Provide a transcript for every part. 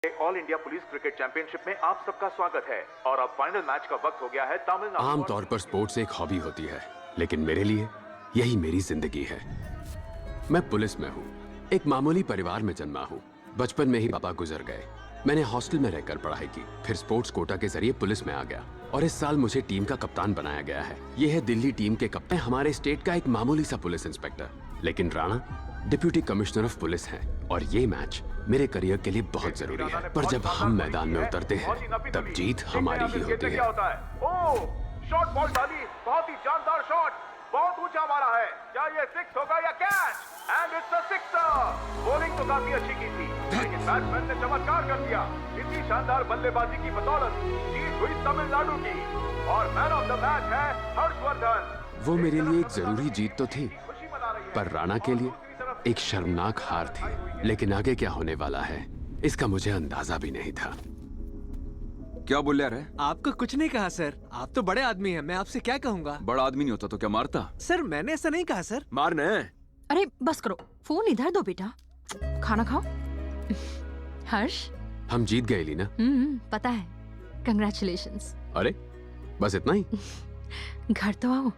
All India police cricket championship में आप सबका स्वागत है और अब फाइनल मैच का वक्त हो गया है तमिलनाडु। आमतौर पर स्पोर्ट्स एक हॉबी होती है, लेकिन मेरे लिए यही मेरी जिंदगी है। मैं पुलिस में हूँ, एक मामूली परिवार में जन्मा हूँ। बचपन में ही पापा गुजर गए। मैंने हॉस्टल में रहकर पढ़ाई की, फिर स्पोर्ट्स कोटा के जरिए पुलिस में आ गया और इस साल मुझे टीम का कप्तान बनाया गया है। ये है दिल्ली टीम के कप्तान, हमारे स्टेट का एक मामूली सा पुलिस इंस्पेक्टर, लेकिन Rana deputy commissioner of police है और ये मैच मेरे करियर के लिए बहुत जरूरी है। पर जब हम मैदान में उतरते हैं तब जीत हमारी ही होती है। शॉट बॉल डाली, बहुत ही जानदार शॉट, बहुत ऊंचा मारा है। क्या ये सिक्स होगा या catch? And it's a sixer. Bowling तो काफी अच्छी की थी, लेकिन बैट्समैन ने चमत्कार कर दिया। इतनी शानदार बल्लेबाजी की बदौलत जीत हुई तमिलनाडु की और मैन ऑफ द मैच है हर्षवर्धन। वो मेरे लिए एक जरूरी जीत तो थी, पर राणा के लिए एक शर्मनाक हार थी। लेकिन आगे क्या होने वाला है इसका मुझे अंदाजा भी नहीं था। क्या बोल रहा है? आपको कुछ नहीं कहा सर, आप तो बड़े आदमी हैं, मैं आपसे क्या कहूँगा। बड़ा आदमी नहीं होता तो क्या मारता? सर मैंने ऐसा नहीं कहा सर। मारने। अरे बस करो, फोन इधर दो बेटा, खाना खाओ। हर्ष, हम जीत गए लीना। पता है, कंग्रेचुलेशंस। अरे बस इतना ही? घर तो आओ।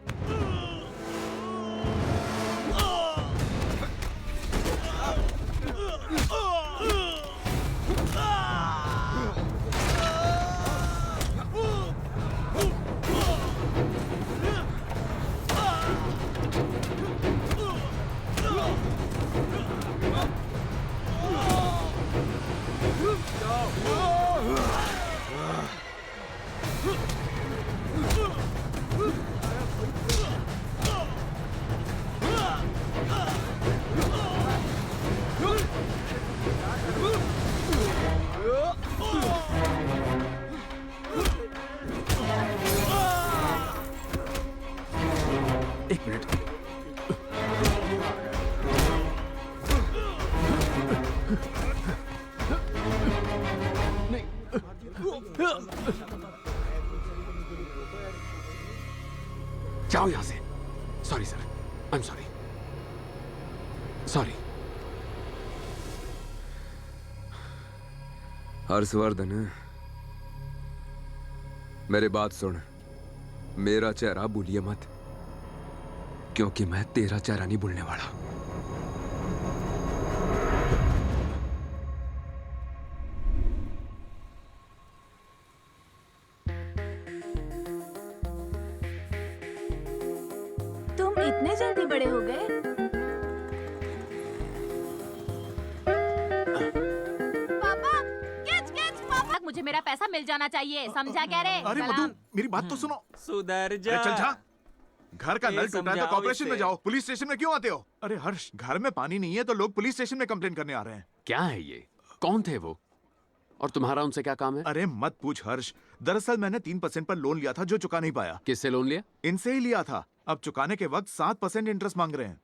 एक मिनट। जाओ यहां से। Sorry sir, I am sorry. Sorry. Harshvardhan, मेरी बात सुन। मेरा चेहरा भूलिए मत, क्योंकि मैं तेरा चेहरा नहीं भूलने वाला। तुम इतने जल्दी बड़े हो गए? पापा, कैच कैच पापा, मुझे मेरा पैसा मिल जाना चाहिए, समझा क्या रे? अरे मधु, मेरी बात तो सुनो। सुधर अरे चल जा। घर का ये नल टूटा है तो समझाओ कॉर्पोरेशन में इसे। जाओ, पुलिस स्टेशन में क्यों आते हो? अरे हर्ष, घर में पानी नहीं है तो लोग पुलिस स्टेशन में कंप्लेन करने आ रहे हैं। क्या है ये? कौन थे वो और तुम्हारा उनसे क्या काम है? अरे मत पूछ हर्ष, दरअसल मैंने 3% पर लोन लिया था जो चुका नहीं पाया। किससे लोन लिया? इनसे ही लिया था। अब चुकाने के वक्त 7% इंटरेस्ट मांग रहे हैं।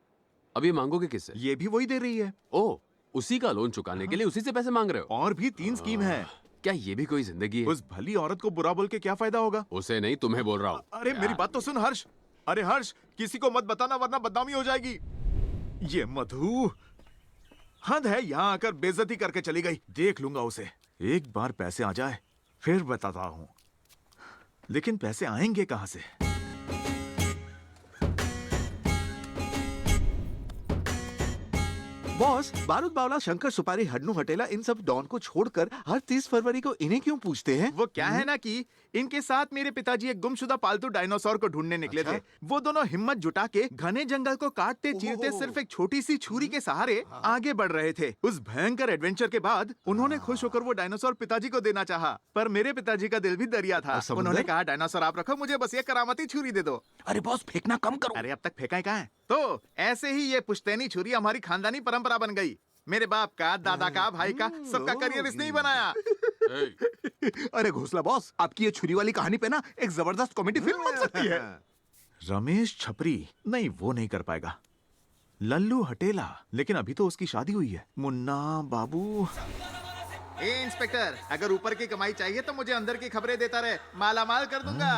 अभी मांगोगे किससे? ये भी वही दे रही है। ओ, उसी का लोन चुकाने के लिए उसी से पैसे मांग रहे हो? और भी 3 स्कीम है। क्या ये भी कोई जिंदगी है? उस भली औरत को बुरा बोल के क्या फायदा होगा? उसे नहीं, तुम्हें बोल रहा हूँ। अरे मेरी बात तो सुन हर्ष। अरे हर्ष, किसी को मत बताना वरना बदनामी हो जाएगी। ये मधु हद है, यहाँ आकर बेइज्जती करके चली गई। देख लूंगा उसे, एक बार पैसे आ जाए फिर बताता हूँ। लेकिन पैसे आएंगे कहाँ से? बॉस, बारूद बावला, शंकर सुपारी, हड्नू हटेला, इन सब डॉन को छोड़कर हर 30 फरवरी को इन्हें क्यों पूछते हैं? वो क्या है ना कि इनके साथ मेरे पिताजी एक गुमशुदा पालतू डायनासोर को ढूंढने निकले थे। वो दोनों हिम्मत जुटा के घने जंगल को काटते चीरते सिर्फ एक छोटी सी छुरी के सहारे आगे बढ़ रहे थे। उस भयंकर एडवेंचर के बाद उन्होंने खुश होकर वो डायनासोर पिताजी को देना चाहा, पर मेरे पिताजी का दिल भी दरिया था। उन्होंने कहा, डायनासोर आप रखो, मुझे बस ये करामती छुरी दे दो। अरे बॉस, फेंकना कम करो। अरे अब तक फेंका कहाँ है? तो ऐसे ही ये पुश्तैनी छुरी हमारी खानदानी परंपरा बन गई। मेरे बाप का, दादा का, भाई का, सबका करियर इसने ही बनाया। अरे घोसला बॉस, आपकी ये छुरी वाली कहानी पे ना एक जबरदस्त कॉमेडी फिल्म बन सकती है। रमेश छपरी नहीं, वो नहीं कर पाएगा। लल्लू हटेला, लेकिन अभी तो उसकी शादी हुई है। मुन्ना बाबू। ए इंस्पेक्टर, अगर ऊपर की कमाई चाहिए तो मुझे अंदर की खबरें देता रहे, मालामाल कर दूंगा।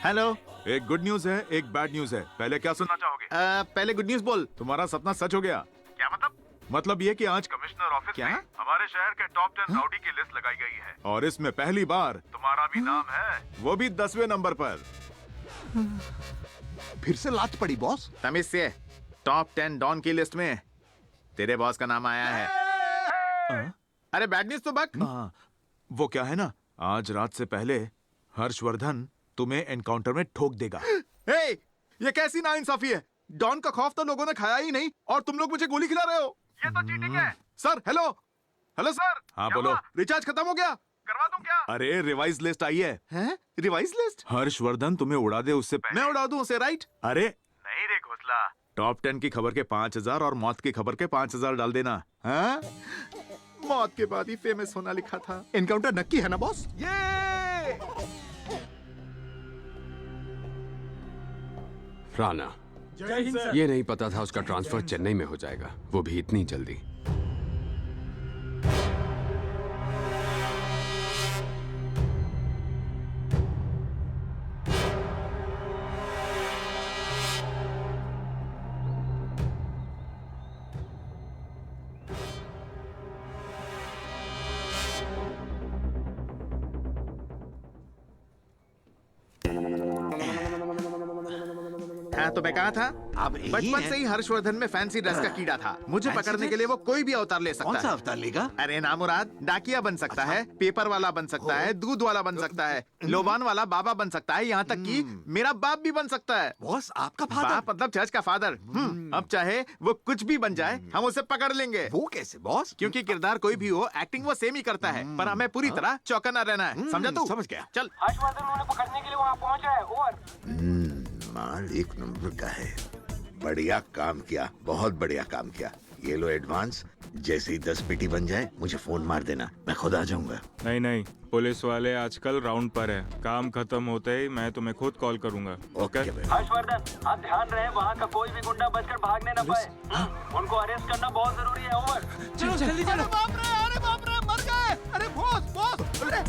हेलो, एक गुड न्यूज है, एक बैड न्यूज है। पहले क्या सुनना चाहोगे? पहले गुड न्यूज बोल। तुम्हारा सपना सच हो गया। क्या मतलब? मतलब ये कि आज कमिश्नर ऑफिस क्या? में हमारे शहर के टॉप 10 राउडी की लिस्ट लगाई गई है और इसमें पहली बार तुम्हारा भी नाम है। वो भी 10वें नंबर पर। फिर से लात पड़ी बॉस। तमीज से टॉप 10 डॉन की लिस्ट में तेरे बॉस का नाम आया है। अरे बैड न्यूज तो बक। वो क्या है ना, आज रात से पहले हर्षवर्धन तुम्हें एनकाउंटर में ठोक देगा। हे, ये कैसी नाइंसाफी है? डॉन का खौफ तो लोगों ने खाया ही नहीं और तुम लोग मुझे गोली खिला रहे हो। ये तो चीटिंग है। सर हेलो हेलो सर, हाँ क्या बोलो। हुआ? रिचार्ज खत्म हो गया? करवा दूं क्या? अरे रिवाइज लिस्ट आई है। हैं? Revise list? हर्षवर्धन तुम्हें उड़ा दे उससे पहले। मैं उड़ा दूं उसे, राइट? अरे नहीं रे घोसला, टॉप 10 की खबर के 5000 और मौत की खबर के 5000 डाल देना। हाँ? मौत के बाद ही फेमस होना लिखा था। एनकाउंटर नक्की है ना बॉस? ये राणा, ये नहीं पता था उसका ट्रांसफर चेन्नई में हो जाएगा, वो भी इतनी जल्दी। हाँ तो मैं कहा था, अब यही बचपन है। से ही हर्षवर्धन में फैंसी ड्रेस का कीड़ा था। मुझे फैंसी पकड़ने के ड्रेस? लिए वो कोई भी अवतार ले सकता कौन सा है। अवतार लेगा? अरे नामुराद, डाकिया बन सकता है, पेपर वाला बन सकता है, दूध वाला बन सकता है, लोबान वाला बाबा बन सकता है, यहाँ तक कि मेरा बाप भी बन सकता है। बॉस आपका फादर? बाप मतलब चर्च का फादर। अब चाहे वो कुछ भी बन जाए, हम उसे पकड़ लेंगे। वो कैसे बॉस? क्योंकि किरदार कोई भी हो, एक्टिंग वो सेम ही करता है, पर हमें पूरी तरह चौकन्ना रहना है। समझा तू? समझ गया। चल। हर्षवर्धन उन्हें पकड़ने के लिए वहाँ पहुँच रहा है। ओवर। माल एक नंबर का है। बढ़िया काम किया, बहुत बढ़िया काम किया। ये लो एडवांस। जैसे ही 10 पेटी बन जाए मुझे फोन मार देना, मैं खुद आ जाऊंगा। नहीं नहीं, पुलिस वाले आजकल राउंड पर है। काम खत्म होते ही मैं तुम्हें खुद कॉल करूंगा। ओके भाई। हर्षवर्धन, आप ध्यान रहे वहाँ का कोई भी गुंडा बचकर भागने न पाए। उनको अरेस्ट करना बहुत जरूरी है। ओवर। चलो जल्दी चलो। अरे बाप रे, मर गए। अरे बॉस बॉस, अरे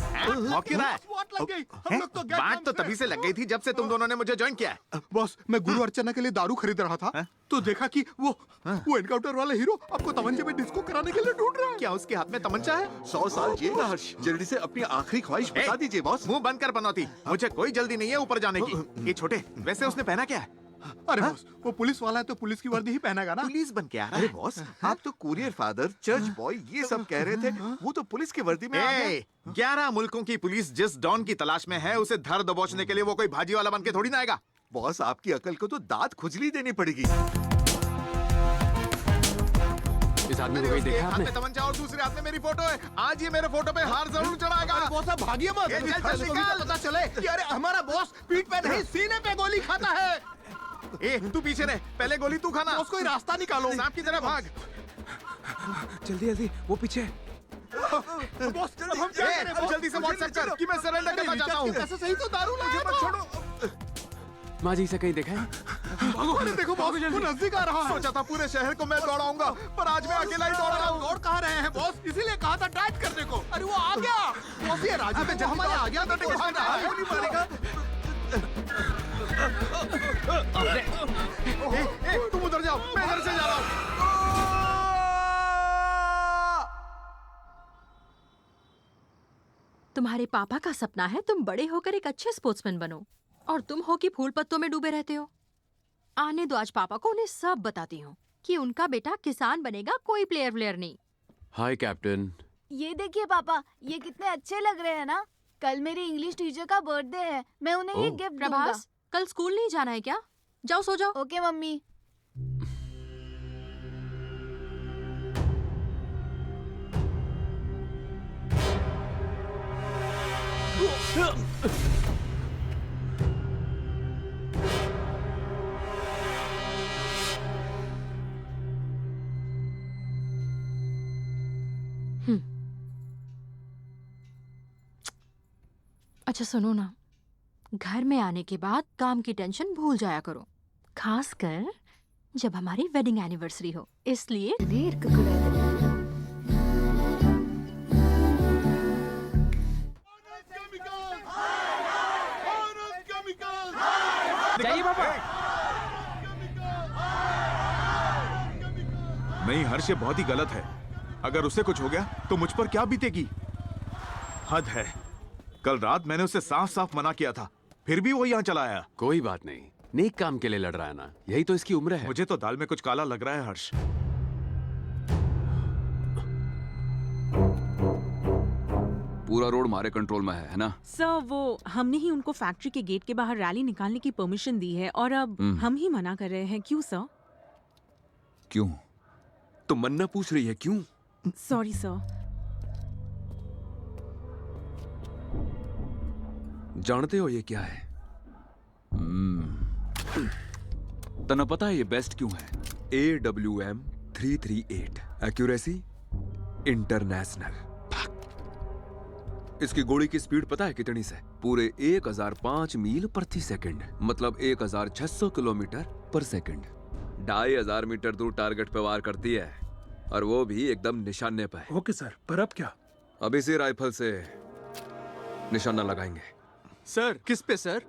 मौके रहा है। SWAT लग गई। हम लोग तो बात तो तभी से लग गई थी जब से तुम दोनों ने मुझे ज्वाइन किया है। बॉस, मैं गुरु अर्चना के लिए दारू खरीद रहा था तो देखा कि वो एनकाउंटर वाला हीरो आपको तमंचे में डिस्को कराने के लिए ढूंढ रहा है। क्या उसके हाथ में तमंचा है? 100 साल जिएगा हर्ष। जल्दी से अपनी आखिरी ख्वाहिश बता दीजिए बॉस। मुंह बंद कर पनौती, मुझे कोई जल्दी नहीं है ऊपर जाने की। ये छोटे, वैसे उसने पहना क्या है? अरे बॉस, वो पुलिस वाला है तो पुलिस की वर्दी ही पहनेगा ना। पुलिस बन के आ रहा अरे है। बॉस, आप तो कुरियर फादर, चर्च बॉय ये सब कह रहे थे, वो तो पुलिस की वर्दी में आ गया। 11 मुल्कों की पुलिस जिस डॉन की तलाश में है, उसे धर दबोचने के लिए वो कोई भाजी वाला बन के थोड़ी ना आएगा। बॉस, आपकी अकल को तो दांत खुजली देनी पड़ेगी। इस आदमी को अरे कहीं उसके देखा हाथ आपने? में तमंचा और दूसरे हाथ में मेरी फोटो है। आज ये मेरे फोटो पे हार जरूर चढ़ाएगा। बॉस आप भागिए मत। ये चल, चल, निकाल। पता चले कि अरे हमारा बॉस पीठ पे नहीं सीने पे गोली खाता है। ए, तू पीछे रह, पहले गोली तू खाना। बॉस, कोई रास्ता निकालो। सांप की तरह भाग। जल्दी जल्दी, वो पीछे। बॉस, अब हम क्या करें? अब जल्दी से व्हाट्सएप कर कि मैं सरेंडर करना चाहता हूँ। पैसे सही तो दारू लाया मत तो। छोड़ो। माँ जी से कहीं देखा है? अरे देखो बॉस, वो नजदीक आ रहा है। सोचा था पूरे शहर को मैं दौड़ाऊंगा, पर आज मैं अकेला ही दौड़ रहा हूँ। दौड़ कहाँ रहे हैं बॉस? इसीलिए कहा था डाइट करने को। अरे वो आ गया। बॉस, ये राजू पे हमारे आ गया तो गोली मारेगा। तुम उधर जाओ, मैं इधर से जा रहा हूँ। तुम्हारे पापा का सपना है तुम बड़े होकर एक अच्छे स्पोर्ट्समैन बनो, और तुम हो कि फूल पत्तों में डूबे रहते हो। आने दो आज पापा को, उन्हें सब बताती हूँ कि उनका बेटा किसान बनेगा, कोई प्लेयर नहीं। हाय कैप्टन। ये देखिए पापा, ये कितने अच्छे लग रहे हैं ना। कल मेरी इंग्लिश टीचर का बर्थडे है, मैं उन्हें ये ओह। गिफ्ट दूंगा। प्रभास, कल स्कूल नहीं जाना है क्या? जाओ सो जाओ। Okay mummy. अच्छा सुनो ना, घर में आने के बाद काम की टेंशन भूल जाया करो, खासकर जब हमारी वेडिंग एनिवर्सरी हो। इसलिए जाइए पापा। नहीं हर्ष ये बहुत ही गलत है। अगर उसे कुछ हो गया तो मुझ पर क्या बीतेगी? हद है। कल रात मैंने उसे साफ साफ मना किया था, फिर भी वो यहाँ चला आया। कोई बात नहीं, नेक काम के लिए लड़ रहा है ना, यही तो इसकी उम्र है। मुझे तो दाल में कुछ काला लग रहा है हर्ष। पूरा रोड हमारे कंट्रोल में है ना? सर वो हमने ही उनको फैक्ट्री के गेट के बाहर रैली निकालने की परमिशन दी है और अब हम ही मना कर रहे हैं। क्यों सर? क्यों? तो मन्ना पूछ रही है क्यों? Sorry sir. जानते हो ये क्या है? तना पता है ये बेस्ट क्यों है? AWM 338 accuracy international. इसकी गोली की स्पीड पता है कितनी से? पूरे 1005 मील प्रति सेकंड, मतलब 1600 किलोमीटर पर सेकंड। 2500 मीटर दूर टारगेट पे वार करती है, और वो भी एकदम निशाने पे। ओके सर, पर अब क्या? अब इसी राइफल से निशाना लगाएंगे। सर किस पे सर?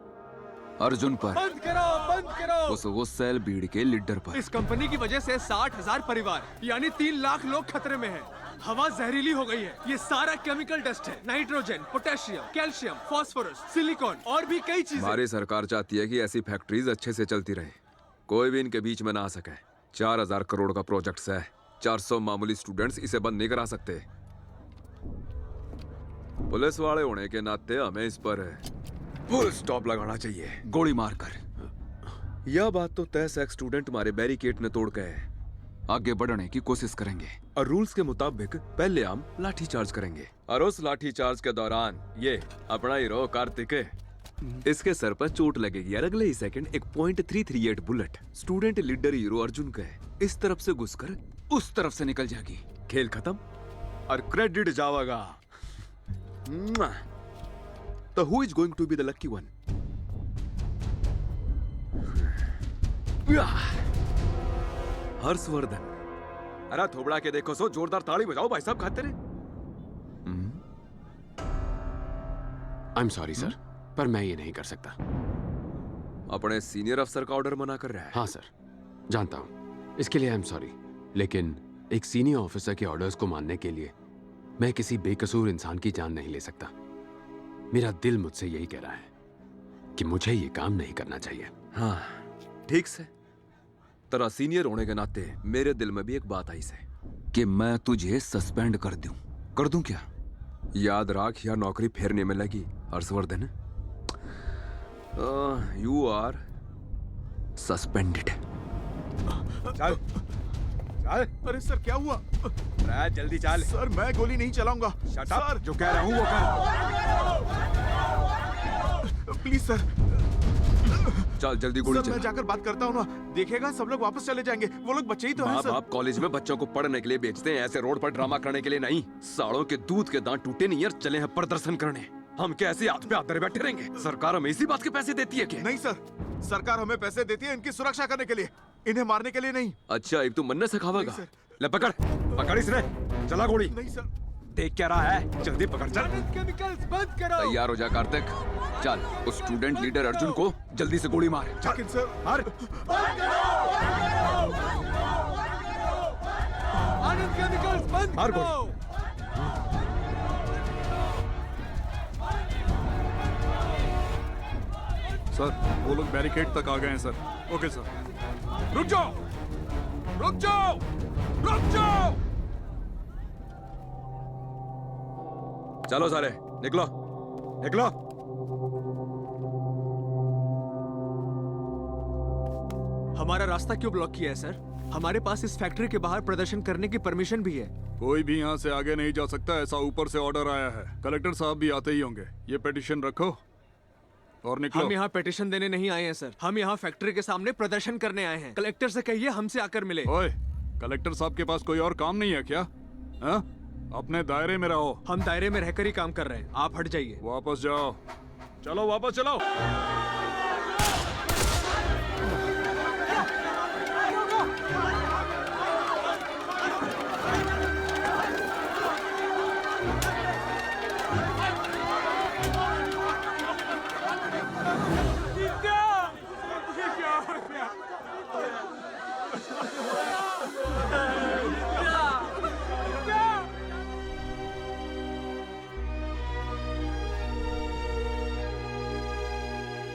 अर्जुन पर। बंद करो उस गुस्सैल भीड़ के लीडर पर। इस कंपनी की वजह से 60,000 परिवार यानी 3 लाख लोग खतरे में हैं। हवा जहरीली हो गई है। ये सारा केमिकल डस्ट है। Nitrogen, potassium, calcium, phosphorus, silicon और भी कई चीजें। हमारी सरकार चाहती है कि ऐसी फैक्ट्रीज अच्छे से चलती रहे, कोई भी इनके बीच में ना आ सके। 4000 करोड़ का प्रोजेक्ट है, 400 मामूली स्टूडेंट्स इसे बंद नहीं करा सकते। पुलिस वाले होने के नाते हमें इस पर फुल स्टॉप लगाना चाहिए, गोली मारकर। यह बात तो तय से स्टूडेंट हमारे बैरिकेड ने तोड़ के आगे बढ़ने की कोशिश करेंगे, और रूल्स के मुताबिक पहले हम लाठी चार्ज करेंगे, और उस लाठी चार्ज के दौरान ये अपना हीरो कार्तिक, इसके सर पर चोट लगेगी और अगले ही सेकंड एक .338 bullet student leader hero Arjun के इस तरफ से घुसकर उस तरफ से निकल जाएगी। खेल खत्म और क्रेडिट जाएगा। तो who is going to be the lucky one? Harshvardhan. अरे थोबड़ा के देखो सो, जोरदार ताली बजाओ भाई साहब, खाते रहे। आई एम सॉरी सर, पर मैं ये नहीं कर सकता। अपने सीनियर अफसर का ऑर्डर मना कर रहा है? हाँ सर, जानता हूं, इसके लिए आई एम सॉरी, लेकिन एक सीनियर ऑफिसर के ऑर्डर्स को मानने के लिए मैं किसी बेकसूर इंसान की जान नहीं ले सकता। मेरा दिल मुझसे यही कह रहा है कि मुझे ये काम नहीं करना चाहिए। हाँ ठीक से, तेरा सीनियर होने के नाते मेरे दिल में भी एक बात आई से कि मैं तुझे सस्पेंड कर दूं। कर दूं क्या? याद रख, या नौकरी फिर नहीं मिलेगी हर्षवर्धन। You are suspended. चल चल। अरे सर क्या हुआ? जल्दी चल। सर मैं गोली नहीं चलाऊंगा। सर जो कह रहा हूँ वो कर। Please sir. चल जल्दी गोली सर चला। मैं जाकर बात करता हूँ ना, देखेगा सब लोग वापस चले जाएंगे। वो लोग बच्चे ही तो हैं सर। आप कॉलेज में बच्चों को पढ़ने के लिए भेजते हैं, ऐसे रोड पर ड्रामा करने के लिए नहीं। सालों के दूध के दांत टूटे नहीं यार, चले हैं प्रदर्शन करने। हम क्या ऐसे हाथ पे हाथ धरे बैठे रहेंगे? सरकार हमें इसी बात के पैसे देती है क्या? नहीं सर, सरकार हमें पैसे देती है इनकी सुरक्षा करने के लिए, इन्हें मारने के लिए नहीं। अच्छा एक तू मन्ने से खावेगा? ले पकड़, पकड़ इसने, चला गोली। नहीं सर। देख क्या रहा है, जल्दी पकड़। चल केमिकल्स बंद करो। तैयार हो जा कार्तिक, चल उस स्टूडेंट लीडर अर्जुन को जल्दी से गोली मार। लेकिन सर मार। आनंद केमिकल्स बंद मार करो। सर वो लोग बैरिकेड तक आ गए हैं सर। Okay sir. रुक जाओ, रुक जाओ, रुक जाओ। चलो सारे निकलो, निकलो। हमारा रास्ता क्यों ब्लॉक किया है सर? हमारे पास इस फैक्ट्री के बाहर प्रदर्शन करने की परमिशन भी है। कोई भी यहाँ से आगे नहीं जा सकता, ऐसा ऊपर से ऑर्डर आया है। कलेक्टर साहब भी आते ही होंगे। ये पिटीशन रखो और निकलो। हम यहाँ पिटीशन देने नहीं आए हैं सर, हम यहाँ फैक्ट्री के सामने प्रदर्शन करने आए हैं। कलेक्टर से कहिए हमसे आकर मिले। ओए, कलेक्टर साहब के पास कोई और काम नहीं है क्या? हाँ? अपने दायरे में रहो। हम दायरे में रहकर ही काम कर रहे हैं, आप हट जाइए। वापस जाओ। चलो वापस चलो।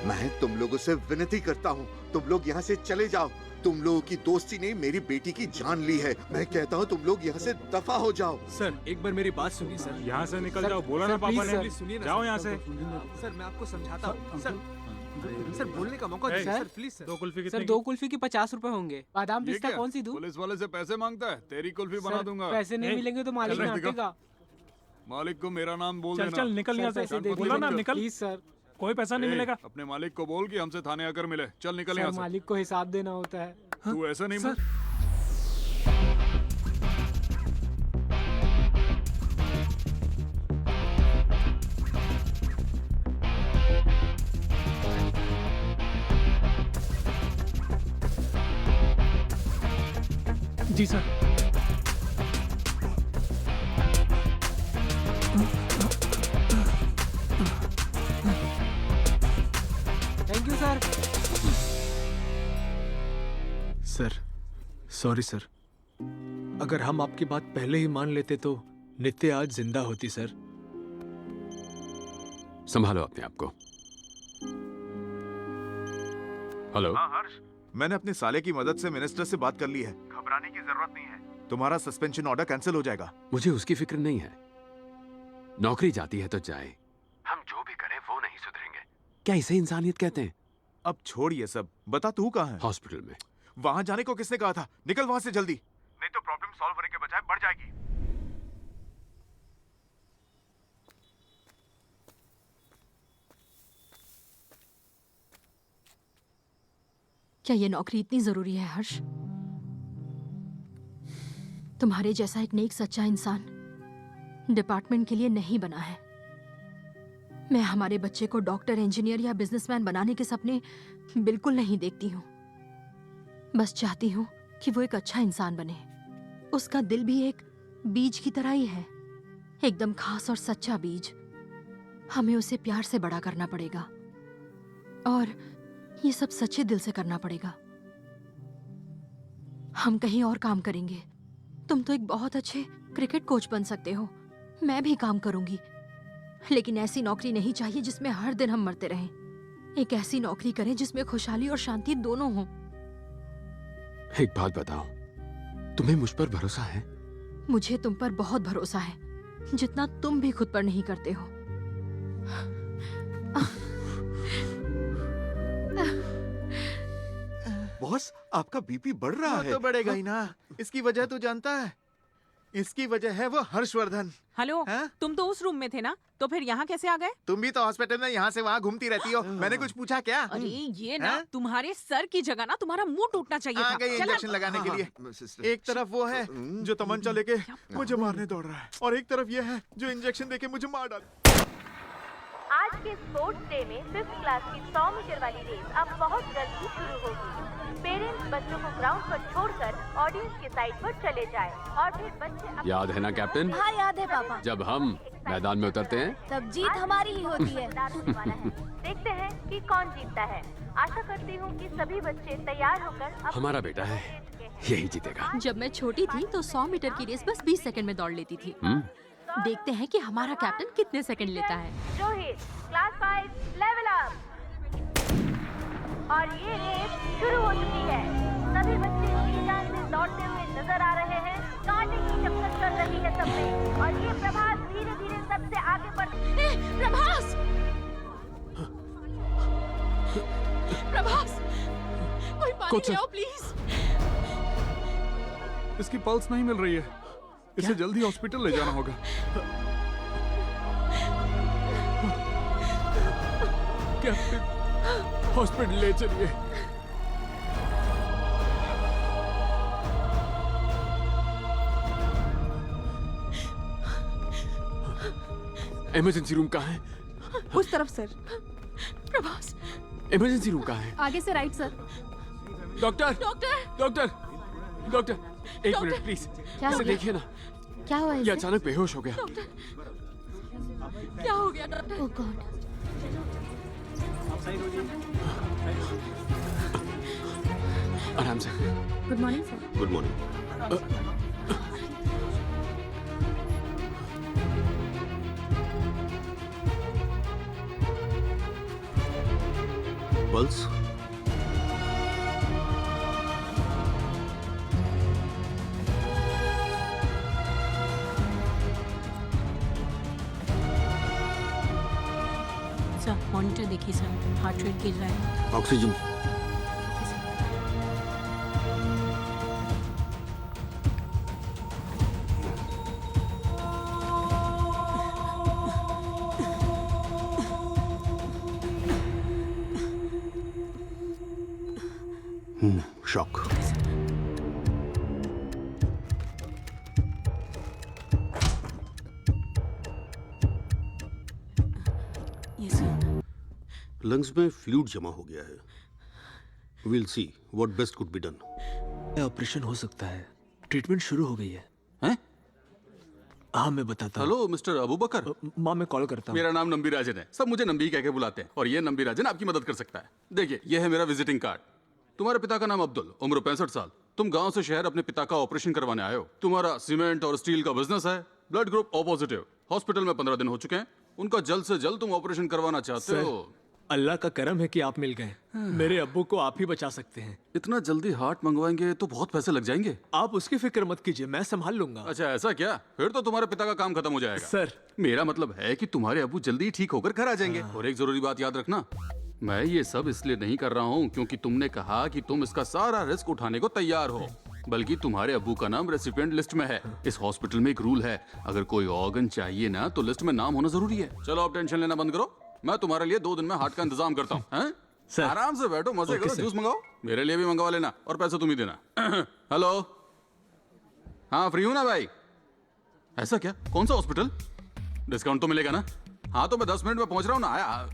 मैं तुम लोगों से विनती करता हूँ, तुम लोग यहाँ से चले जाओ। तुम लोगों की दोस्ती ने मेरी बेटी की जान ली है। मैं कहता हूँ तुम लोग यहाँ से दफा हो जाओ। सर एक बार मेरी बात सुनिए सर। यहाँ से निकल जाओ, बोला सर, ना पापा प्लीज, ने। सुनिए ना, जाओ सर। यहाँ से। सर मैं आपको समझाता हूँ सर। सर बोलने का मौका दीजिए sir, please sir. 2 kulfi sir कितने 2 कुल्फी की 50 रुपए होंगे। बादाम ये पिस्ता क्या? कौन सी दूं? पुलिस वाले से पैसे मांगता है, तेरी कुल्फी बना दूंगा। पैसे नहीं मिलेंगे तो मालिक चल रहे डांटेगा। मालिक को मेरा नाम बोल चल देना। चल निकल यहाँ सर, से। पैसे दे बोला ना दीजिए। निकल। Please sir. कोई पैसा नहीं ए, मिलेगा। अपने मालिक को बोल कि हमसे थाने आकर मिले। चल निकल सर यहाँ से। मालिक को हिसाब देना होता है। तू ऐसा नहीं बोल। जी sir. Thank you sir. Sir sorry sir, अगर हम आपकी बात पहले ही मान लेते तो नित्य आज जिंदा होती सर। संभालो अपने आप को। हेलो। हाँ हर्ष, मैंने अपने साले की मदद से मिनिस्टर से बात कर ली है। घबराने की जरूरत नहीं है, तुम्हारा सस्पेंशन ऑर्डर कैंसिल हो जाएगा। मुझे उसकी फिक्र नहीं है। नौकरी जाती है तो जाए, हम जो भी करें वो नहीं सुधरेंगे। क्या इसे इंसानियत कहते हैं? अब छोड़ ये सब, बता तू कहाँ है? हॉस्पिटल में। वहाँ जाने को किसने कहा था? निकल वहाँ से जल्दी, नहीं तो प्रॉब्लम सॉल्व होने के बजाय बढ़ जाएगी। क्या ये नौकरी इतनी जरूरी है हर्ष? तुम्हारे जैसा एक नेक सच्चा इंसान डिपार्टमेंट के लिए नहीं बना है। मैं हमारे बच्चे को डॉक्टर, इंजीनियर या बिजनेसमैन बनाने के सपने बिल्कुल नहीं देखती हूँ। बस चाहती हूँ कि वो एक अच्छा इंसान बने। उसका दिल भी एक बीज की तरह ही है, एकदम खास और सच्चा बीज। हमें उसे प्यार से बड़ा करना पड़ेगा और ये सब सच्चे दिल से करना पड़ेगा। हम कहीं और काम करेंगे। तुम तो एक बहुत अच्छे क्रिकेट कोच बन सकते हो, मैं भी काम करूंगी। लेकिन ऐसी नौकरी नहीं चाहिए जिसमें हर दिन हम मरते रहें। एक ऐसी नौकरी करें जिसमें खुशहाली और शांति दोनों हों। एक बात बताओ, तुम्हें मुझ पर भरोसा है? मुझे तुम पर बहुत भरोसा है, जितना तुम भी खुद पर नहीं करते हो। बॉस, आपका बीपी बढ़ रहा है। तो बढ़ेगा ही ना। इसकी वजह तू जानता है? इसकी वजह है वो हर्षवर्धन। हेलो, हाँ? तुम तो उस रूम में थे ना, तो फिर यहाँ कैसे आ गए? तुम भी तो हॉस्पिटल में यहाँ से वहाँ घूमती रहती हो। मैंने कुछ पूछा क्या? अरे ये ना, हाँ? तुम्हारे सर की जगह ना तुम्हारा मुंह टूटना चाहिए आ था। गई चला। इंजेक्शन लगाने के लिए। एक तरफ वो है जो तमंचा लेके मुझे मारने दौड़ रहा है, और एक तरफ ये है जो इंजेक्शन देके मुझे मार डाले। आज के स्पोर्ट्स डे में 5th क्लास की 100 मीटर वाली रेस अब बहुत जल्द ही शुरू होगी। पेरेंट्स बच्चों को ग्राउंड पर छोड़कर ऑडियंस के साइड पर चले जाएं और फिर बच्चे याद है ना कैप्टन, हाँ याद है पापा। जब हम मैदान में उतरते हैं? तब जीत हमारी ही होती है। देखते हैं कि कौन जीतता है। आशा करती हूँ कि सभी बच्चे तैयार होकर हमारा बेटा है, यही जीतेगा। जब मैं छोटी थी तो 100 मीटर की रेस बस 20 सेकंड में दौड़ लेती थी। देखते हैं कि हमारा कैप्टन कितने सेकंड लेता है। Rohit class 5 level up. और ये रेस शुरू हो चुकी है। सभी बच्चे जी जान से दौड़ते हुए नजर आ रहे हैं। कांटे की टक्कर चल रही है सब में, और ये प्रभास धीरे धीरे सबसे आगे बढ़। प्रभास! प्रभास! कोई पानी ले आओ प्लीज। इसकी पल्स नहीं मिल रही है, इसे जल्दी हॉस्पिटल ले जाना होगा। कैप्टन, हॉस्पिटल ले चलिए। इमरजेंसी रूम कहाँ है? उस तरफ सर। प्रभास, इमरजेंसी रूम कहाँ है? आगे से right sir. Doctor! Doctor! Doctor! Doctor! एक डॉक्टर! मिनट प्लीज, क्या हो इसे गया? देखिए ना, क्या हुआ ये इसे? अचानक बेहोश हो गया। क्या हो गया डॉक्टर? ओह गॉड। आराम से। Good morning sir. Good morning. Pulse. Sir monitor देखिए सर, हार्ट रेट गिर रहा है। Oxygen. Shock. Yes sir. Lungs में फ्लूइड जमा हो गया है। Will see what best could be done. Operation हो सकता है, ट्रीटमेंट शुरू हो गई है। हैं? हाँ मैं बताता हूँ। हेलो मिस्टर अबू बकर। माँ मैं कॉल करता हूँ। मेरा नाम नंबी राजन है, सब मुझे नंबी कह के बुलाते हैं, और ये नंबी राजन आपकी मदद कर सकता है। देखिए ये है मेरा विजिटिंग कार्ड। तुम्हारे पिता का नाम अब्दुल, उम्र 65 साल। तुम गांव से शहर अपने पिता का ऑपरेशन करवाने आए हो। तुम्हारा सीमेंट और स्टील का बिजनेस है। Blood group O positive. Hospital में 15 दिन हो चुके हैं। उनका जल्द से जल्द तुम ऑपरेशन करवाना चाहते सर, हो। अल्लाह का करम है कि आप मिल गए। मेरे अब्बू को आप ही बचा सकते हैं। इतना जल्दी हार्ट मंगवाएंगे तो बहुत पैसे लग जाएंगे। आप उसकी फिक्र मत कीजिए, मैं संभाल लूंगा। अच्छा ऐसा क्या? फिर तो तुम्हारे पिता का काम खत्म हो जाएगा। सर मेरा मतलब है कि तुम्हारे अब्बू जल्दी ठीक होकर घर आ जाएंगे। और एक जरूरी बात याद रखना, मैं ये सब इसलिए नहीं कर रहा हूँ क्योंकि तुमने कहा कि तुम इसका सारा रिस्क उठाने को तैयार हो, बल्कि तुम्हारे अब्बू का नाम रेसिपिएंट लिस्ट में है। इस हॉस्पिटल में एक रूल है, अगर कोई ऑर्गन चाहिए ना तो लिस्ट में नाम होना जरूरी है। चलो आप टेंशन लेना बंद करो, मैं तुम्हारे लिए 2 दिन में हार्ट का इंतजाम करता हूँ। आराम से बैठो, मजे करो, जूस मंगाओ, मेरे लिए भी मंगवा लेना और पैसा तुम ही देना। हेलो, हाँ फ्री हूँ ना भाई? ऐसा क्या? कौन सा हॉस्पिटल? डिस्काउंट तो मिलेगा ना? हाँ तो मैं 10 मिनट में पहुंच रहा हूँ ना। आया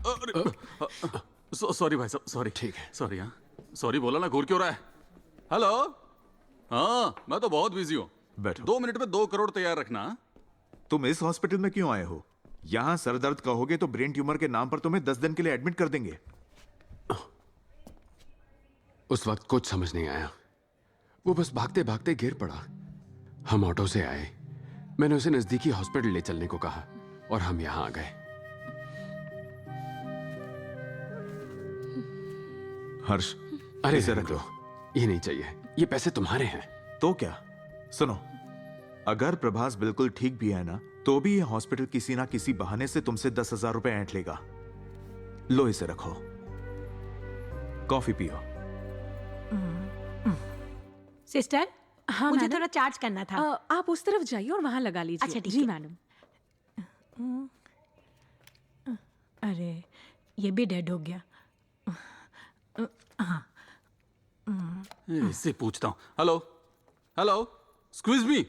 सॉरी भाई साहब, सॉरी। ठीक है सॉरी। हाँ सॉरी बोला ना, घूर क्यों रहा है? हेलो, हाँ मैं तो बहुत बिजी हूँ। बैठो। 2 मिनट में 2 करोड़ तैयार रखना। तुम इस हॉस्पिटल में क्यों आए हो? यहाँ सर दर्द कहोगे तो ब्रेन ट्यूमर के नाम पर तुम्हें 10 दिन के लिए एडमिट कर देंगे। उस वक्त कुछ समझ नहीं आया, वो बस भागते भागते गिर पड़ा। हम ऑटो से आए, मैंने उसे नजदीकी हॉस्पिटल ले चलने को कहा और हम यहाँ आ गए। हर्ष, अरे इसे रख लो, ये नहीं चाहिए, ये पैसे तुम्हारे हैं। तो क्या? सुनो, अगर प्रभास बिल्कुल ठीक भी है ना, तो भी ये हॉस्पिटल किसी ना किसी बहाने से तुमसे 10,000 रुपए ऐंठ लेगा। लो इसे रखो, कॉफी पियो। सिस्टर, हाँ मुझे मैडम? थोड़ा चार्ज करना था। आप उस तरफ जाइए और वहाँ लगा लीजिए। अच्छा ठीक जी है। मैडम। अरे ये भी डेड हो गया। हाँ इससे पूछता हूँ। Hello hello, excuse me.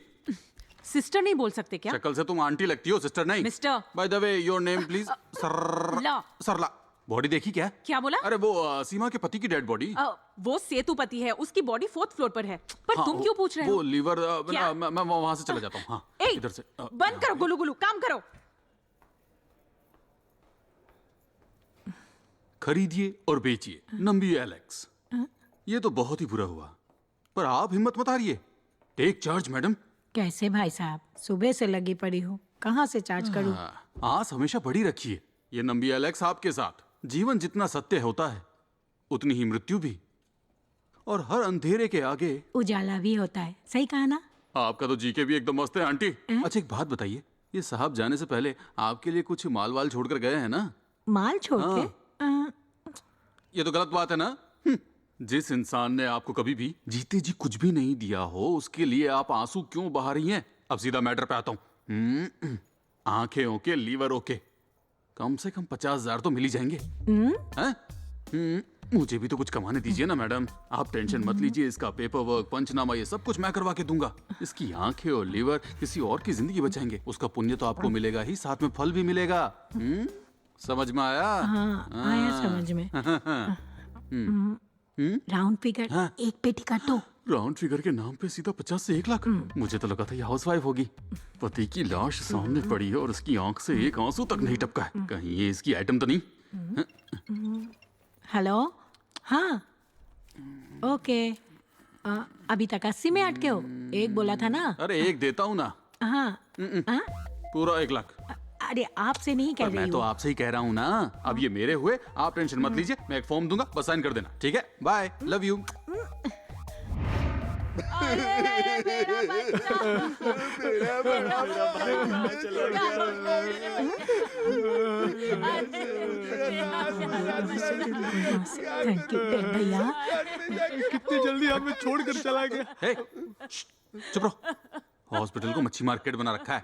Sister नहीं बोल सकते क्या? शक्ल से तुम आंटी लगती हो, सिस्टर नहीं। Mister. By the way your name please. ला। सरला। बॉडी देखी क्या? क्या बोला? अरे वो सीमा के पति की डेड बॉडी। वो सेतुपति है, उसकी बॉडी 4th फ्लोर पर है। पर तुम क्यों पूछ रहे हो? वो लीवर। क्या? मैं वहां से चला जाता हूँ। हाँ इधर से। बंद करो गुलू गुलू, काम करो। खरीदिए और बेचिए नंबी एलेक्स। ये तो बहुत ही बुरा हुआ, पर आप हिम्मत मत हारिए। Take charge madam. कैसे भाई साहब, सुबह से लगी पड़ी हूँ, कहाँ से चार्ज करूँ? आस हमेशा बड़ी रखिए। ये नंबी एलेक्स आपके साथ। जीवन जितना सत्य होता है उतनी ही मृत्यु भी, और हर अंधेरे के आगे उजाला भी होता है। सही कहा ना? आपका तो जीके भी एकदम मस्त है आंटी। अच्छा एक बात बताइए, ये साहब जाने से पहले आपके लिए कुछ माल वाल छोड़कर गए हैं ना? माल छोड़ के? ये तो गलत बात है ना? जिस इंसान ने आपको कभी भी जीते जी कुछ भी नहीं दिया हो, उसके लिए आप आंसू क्यों बहा रही हैं? अब सीधा मैटर पे आता हूँ। आंखें ओके, लीवर ओके, कम से कम 50,000 तो मिल ही जाएंगे। हैं? मुझे भी तो कुछ कमाने दीजिए ना मैडम। आप टेंशन मत लीजिए, इसका पेपर वर्क, पंचनामा, ये सब कुछ मैं करवा के दूंगा। इसकी आंखें और लीवर किसी और की जिंदगी बचाएंगे। उसका पुण्य तो आपको मिलेगा ही, साथ में फल भी मिलेगा। समझ में आया? हाँ आया समझ में। राउंड फिगर, एक पेटी काटो। राउंड फिगर के नाम पे सीधा 50 से 1 लाख। मुझे तो लगा था ये हाउसवाइफ होगी। पति की लाश सामने पड़ी है और उसकी आंख से एक आंसू तक नहीं टपका है। कहीं ये इसकी आइटम तो नहीं? हेलो, हाँ ओके। अभी तक 80 में अटके हो? एक बोला था ना? अरे एक देता हूँ ना। हाँ पूरा 1 लाख। अरे आपसे नहीं कह पर रही मैं तो हूँ। आपसे ही कह रहा हूँ ना। अब ये मेरे हुए, आप टेंशन मत लीजिए, मैं एक फॉर्म दूंगा, बस साइन कर देना, ठीक है? Bye, love you. Thank you भैया। कितनी जल्दी हमें छोड़कर चला गया। हे, चुप रहो। हॉस्पिटल को मच्छी मार्केट बना रखा है।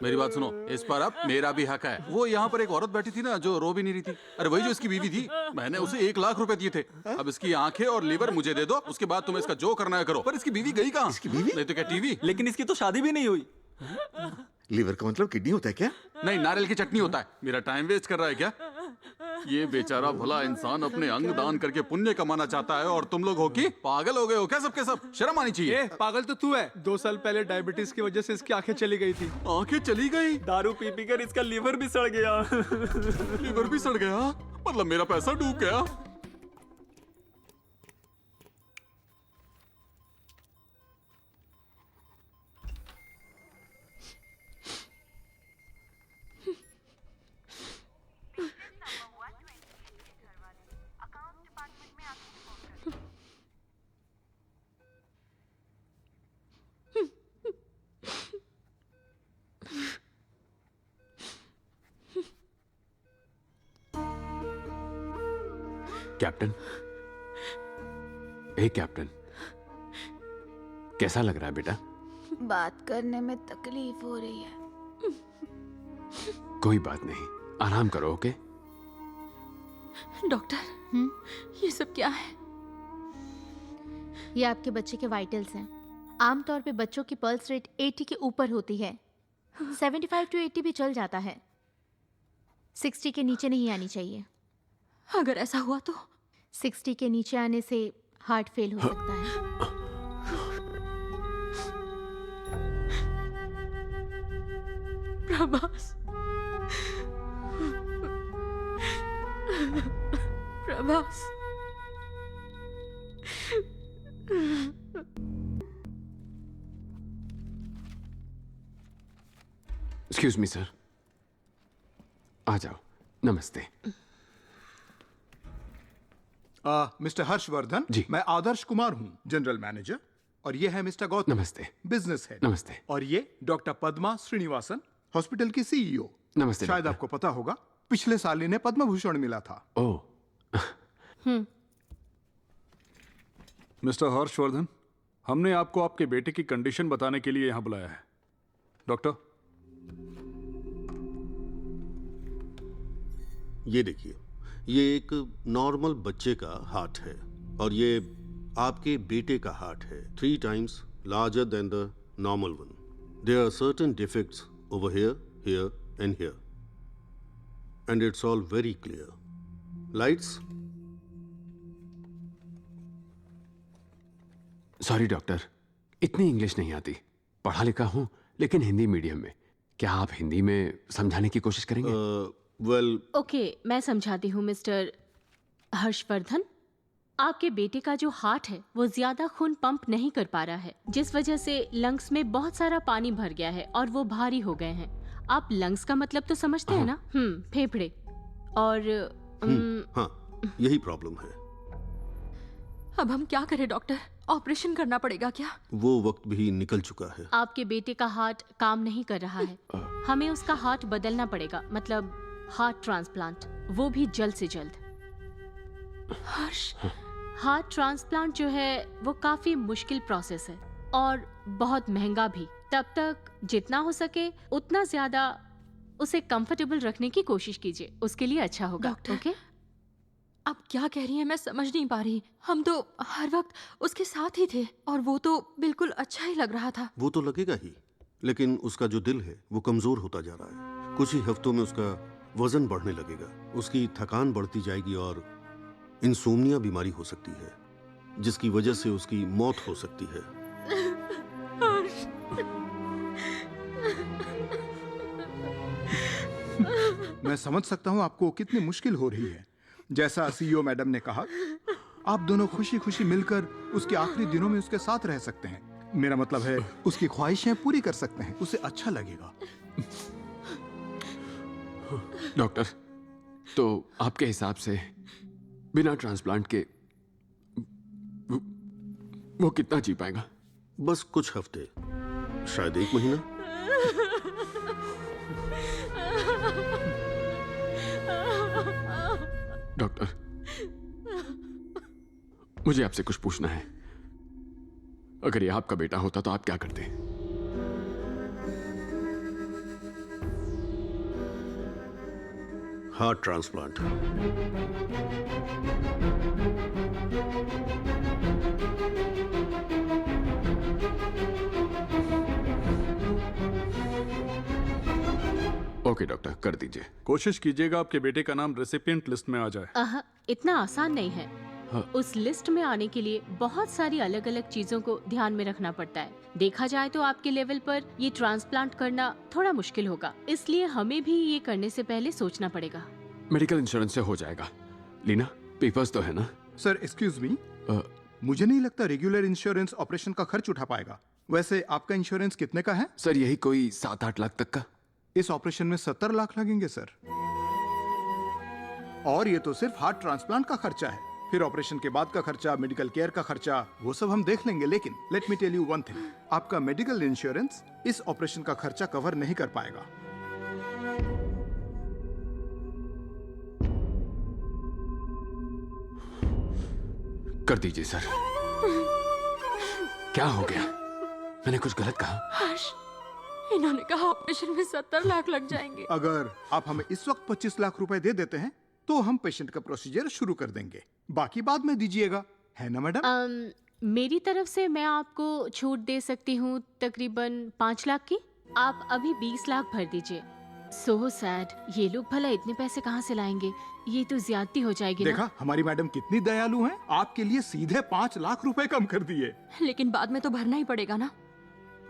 मेरी बात सुनो, इस पर अब मेरा भी हक है। वो यहाँ पर एक औरत बैठी थी ना जो रो भी नहीं रही थी, अरे वही जो इसकी बीवी थी। मैंने उसे 1 लाख रुपए दिए थे। अब इसकी आंखें और लीवर मुझे दे दो, उसके बाद तुम इसका जो करना है करो। पर इसकी बीवी गई कहाँ? इसकी बीवी? नहीं तो क्या टीवी? लेकिन इसकी तो शादी भी नहीं हुई। लीवर का मतलब किडनी होता है क्या? नहीं, नारियल की चटनी होता है। मेरा टाइम वेस्ट कर रहा है क्या? ये बेचारा भला इंसान अपने अंग दान करके पुण्य कमाना चाहता है और तुम लोग हो कि पागल हो गए हो क्या सबके सब? शर्म आनी चाहिए। पागल तो तू है। 2 साल पहले डायबिटीज की वजह से इसकी आंखें चली गई थी। आंखें चली गई? दारू पी पी कर इसका लीवर भी सड़ गया। लीवर भी सड़ गया? मतलब मेरा पैसा डूब गया? कैप्टन, ए कैप्टन, कैसा लग रहा है बेटा? बात करने में तकलीफ हो रही है। कोई बात नहीं, आराम करो, ओके? डॉक्टर, ये सब क्या है? ये आपके बच्चे के वाइटल्स हैं। आमतौर पे बच्चों की पल्स रेट 80 के ऊपर होती है। 75 to 80 भी चल जाता है। 60 के नीचे नहीं आनी चाहिए। अगर ऐसा हुआ तो? 60 के नीचे आने से हार्ट फेल हो सकता है। Prabhas, Prabhas, excuse me sir, आ जाओ। नमस्ते। मिस्टर हर्षवर्धन जी, मैं आदर्श कुमार हूँ, जनरल मैनेजर, और ये है मिस्टर गौतम। नमस्ते। बिजनेस है। नमस्ते। और ये डॉक्टर पद्मा श्रीनिवासन, हॉस्पिटल की सीईओ। नमस्ते। शायद डॉक्टर। आपको पता होगा, पिछले साल इन्हें पद्म भूषण मिला था। ओह। मिस्टर हर्षवर्धन, हमने आपको आपके बेटे की कंडीशन बताने के लिए यहाँ बुलाया है। डॉक्टर, ये देखिए, ये एक नॉर्मल बच्चे का हार्ट है और ये आपके बेटे का हार्ट है, 3 times larger than the normal one. There are certain defects over here, here and here. And it's all very clear. Lights? Sorry doctor, इतनी इंग्लिश नहीं आती। पढ़ा लिखा हूँ, लेकिन हिंदी मीडियम में। क्या आप हिंदी में समझाने की कोशिश करेंगे? ओके, मैं समझाती हूँ मिस्टर हर्षवर्धन। आपके बेटे का जो हार्ट है वो ज्यादा खून पंप नहीं कर पा रहा है, जिस वजह से लंग्स में बहुत सारा पानी भर गया है और वो भारी हो गए हैं। आप लंग्स का मतलब तो समझते हैं ना? फेफड़े। और हाँ, यही प्रॉब्लम है। अब हम क्या करें डॉक्टर? ऑपरेशन करना पड़ेगा क्या? वो वक्त भी निकल चुका है। आपके बेटे का हार्ट काम नहीं कर रहा है। हमें उसका हार्ट बदलना पड़ेगा, मतलब हार्ट ट्रांसप्लांट, वो भी जल्द से जल्द। हर्ष, हार्ट ट्रांसप्लांट जो है वो काफी मुश्किल प्रोसेस है और बहुत महंगा भी। तब तक जितना हो सके उतना ज्यादा उसे कंफर्टेबल रखने की कोशिश कीजिए, उसके लिए अच्छा होगा। ओके? आप क्या कह रही हैं, मैं समझ नहीं पा रही। हम तो हर वक्त उसके साथ ही थे और वो तो बिल्कुल अच्छा ही लग रहा था। वो तो लगेगा ही, लेकिन उसका जो दिल है वो कमजोर होता जा रहा है। कुछ ही हफ्तों में उसका वजन बढ़ने लगेगा, उसकी थकान बढ़ती जाएगी और इंसोम्निया बीमारी हो सकती है, जिसकी वजह से उसकी मौत हो सकती है। मैं समझ सकता हूँ आपको कितनी मुश्किल हो रही है। जैसा सीईओ मैडम ने कहा, आप दोनों खुशी खुशी मिलकर उसके आखिरी दिनों में उसके साथ रह सकते हैं। मेरा मतलब है उसकी ख्वाहिशें पूरी कर सकते हैं, उसे अच्छा लगेगा। डॉक्टर, तो आपके हिसाब से बिना ट्रांसप्लांट के वो कितना जी पाएगा? बस कुछ हफ्ते, शायद 1 महीना। डॉक्टर, मुझे आपसे कुछ पूछना है। अगर ये आपका बेटा होता तो आप क्या करते? Heart transplant. ओके डॉक्टर, कर दीजिए। कोशिश कीजिएगा आपके बेटे का नाम रेसिपिएंट लिस्ट में आ जाए। इतना आसान नहीं है। हाँ। उस लिस्ट में आने के लिए बहुत सारी अलग अलग चीजों को ध्यान में रखना पड़ता है। देखा जाए तो आपके लेवल पर ये ट्रांसप्लांट करना थोड़ा मुश्किल होगा, इसलिए हमें भी ये करने से पहले सोचना पड़ेगा। मेडिकल इंश्योरेंस से हो जाएगा। लीना, पेपर्स तो है ना? सर एक्सक्यूज मी, मुझे नहीं लगता रेगुलर इंश्योरेंस ऑपरेशन का खर्च उठा पाएगा। वैसे आपका इंश्योरेंस कितने का है? सर यही कोई 7-8 लाख तक का। इस ऑपरेशन में 70 लाख लगेंगे सर। और ये तो सिर्फ हार्ट ट्रांसप्लांट का खर्चा है। फिर ऑपरेशन के बाद का खर्चा, मेडिकल केयर का खर्चा, वो सब हम देख लेंगे। लेकिन let me tell you one thing, आपका मेडिकल इंश्योरेंस इस ऑपरेशन का खर्चा कवर नहीं कर पाएगा। कर दीजिए सर। क्या हो गया? मैंने कुछ गलत कहा? हर्ष, इन्होंने कहा ऑपरेशन में 70 लाख लग जाएंगे। अगर आप हमें इस वक्त 25 लाख रुपए दे देते हैं तो हम पेशेंट का प्रोसीजर शुरू कर देंगे, बाकी बाद में दीजिएगा, है ना मैडम? मेरी तरफ से मैं आपको छूट दे सकती हूँ तकरीबन 5 लाख की। आप अभी 20 लाख भर दीजिए। सो सैड, ये लोग भला इतने पैसे कहाँ से लाएंगे? ये तो ज्यादती हो जाएगी ना। देखा हमारी मैडम कितनी दयालु हैं, आपके लिए सीधे 5 लाख रुपए कम कर दिए। लेकिन बाद में तो भरना ही पड़ेगा ना।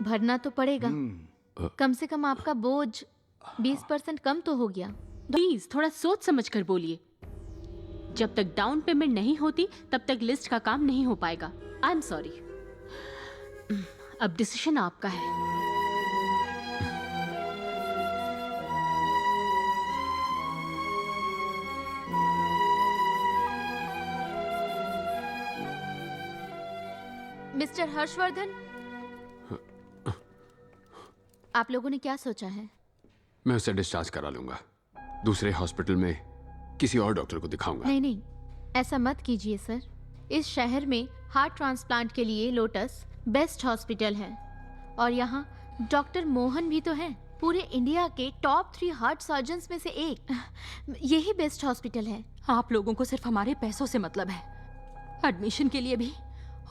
भरना तो पड़ेगा। कम से कम आपका बोझ 20% कम तो हो गया। प्लीज थोड़ा सोच समझ कर बोलिए। जब तक डाउन पेमेंट नहीं होती तब तक लिस्ट का काम नहीं हो पाएगा। I am sorry. अब डिसीजन आपका है। मिस्टर हर्षवर्धन, आप लोगों ने क्या सोचा है? मैं उसे डिस्चार्ज करा लूंगा। दूसरे हॉस्पिटल में किसी और डॉक्टर को दिखाऊंगा। नहीं नहीं, ऐसा मत कीजिए सर। इस शहर में हार्ट ट्रांसप्लांट के लिए लोटस बेस्ट हॉस्पिटल है और यहाँ डॉक्टर मोहन भी तो हैं। पूरे इंडिया के टॉप 3 हार्ट सर्जन्स में से एक। यही बेस्ट हॉस्पिटल है। आप लोगों को सिर्फ हमारे पैसों से मतलब है, एडमिशन के लिए भी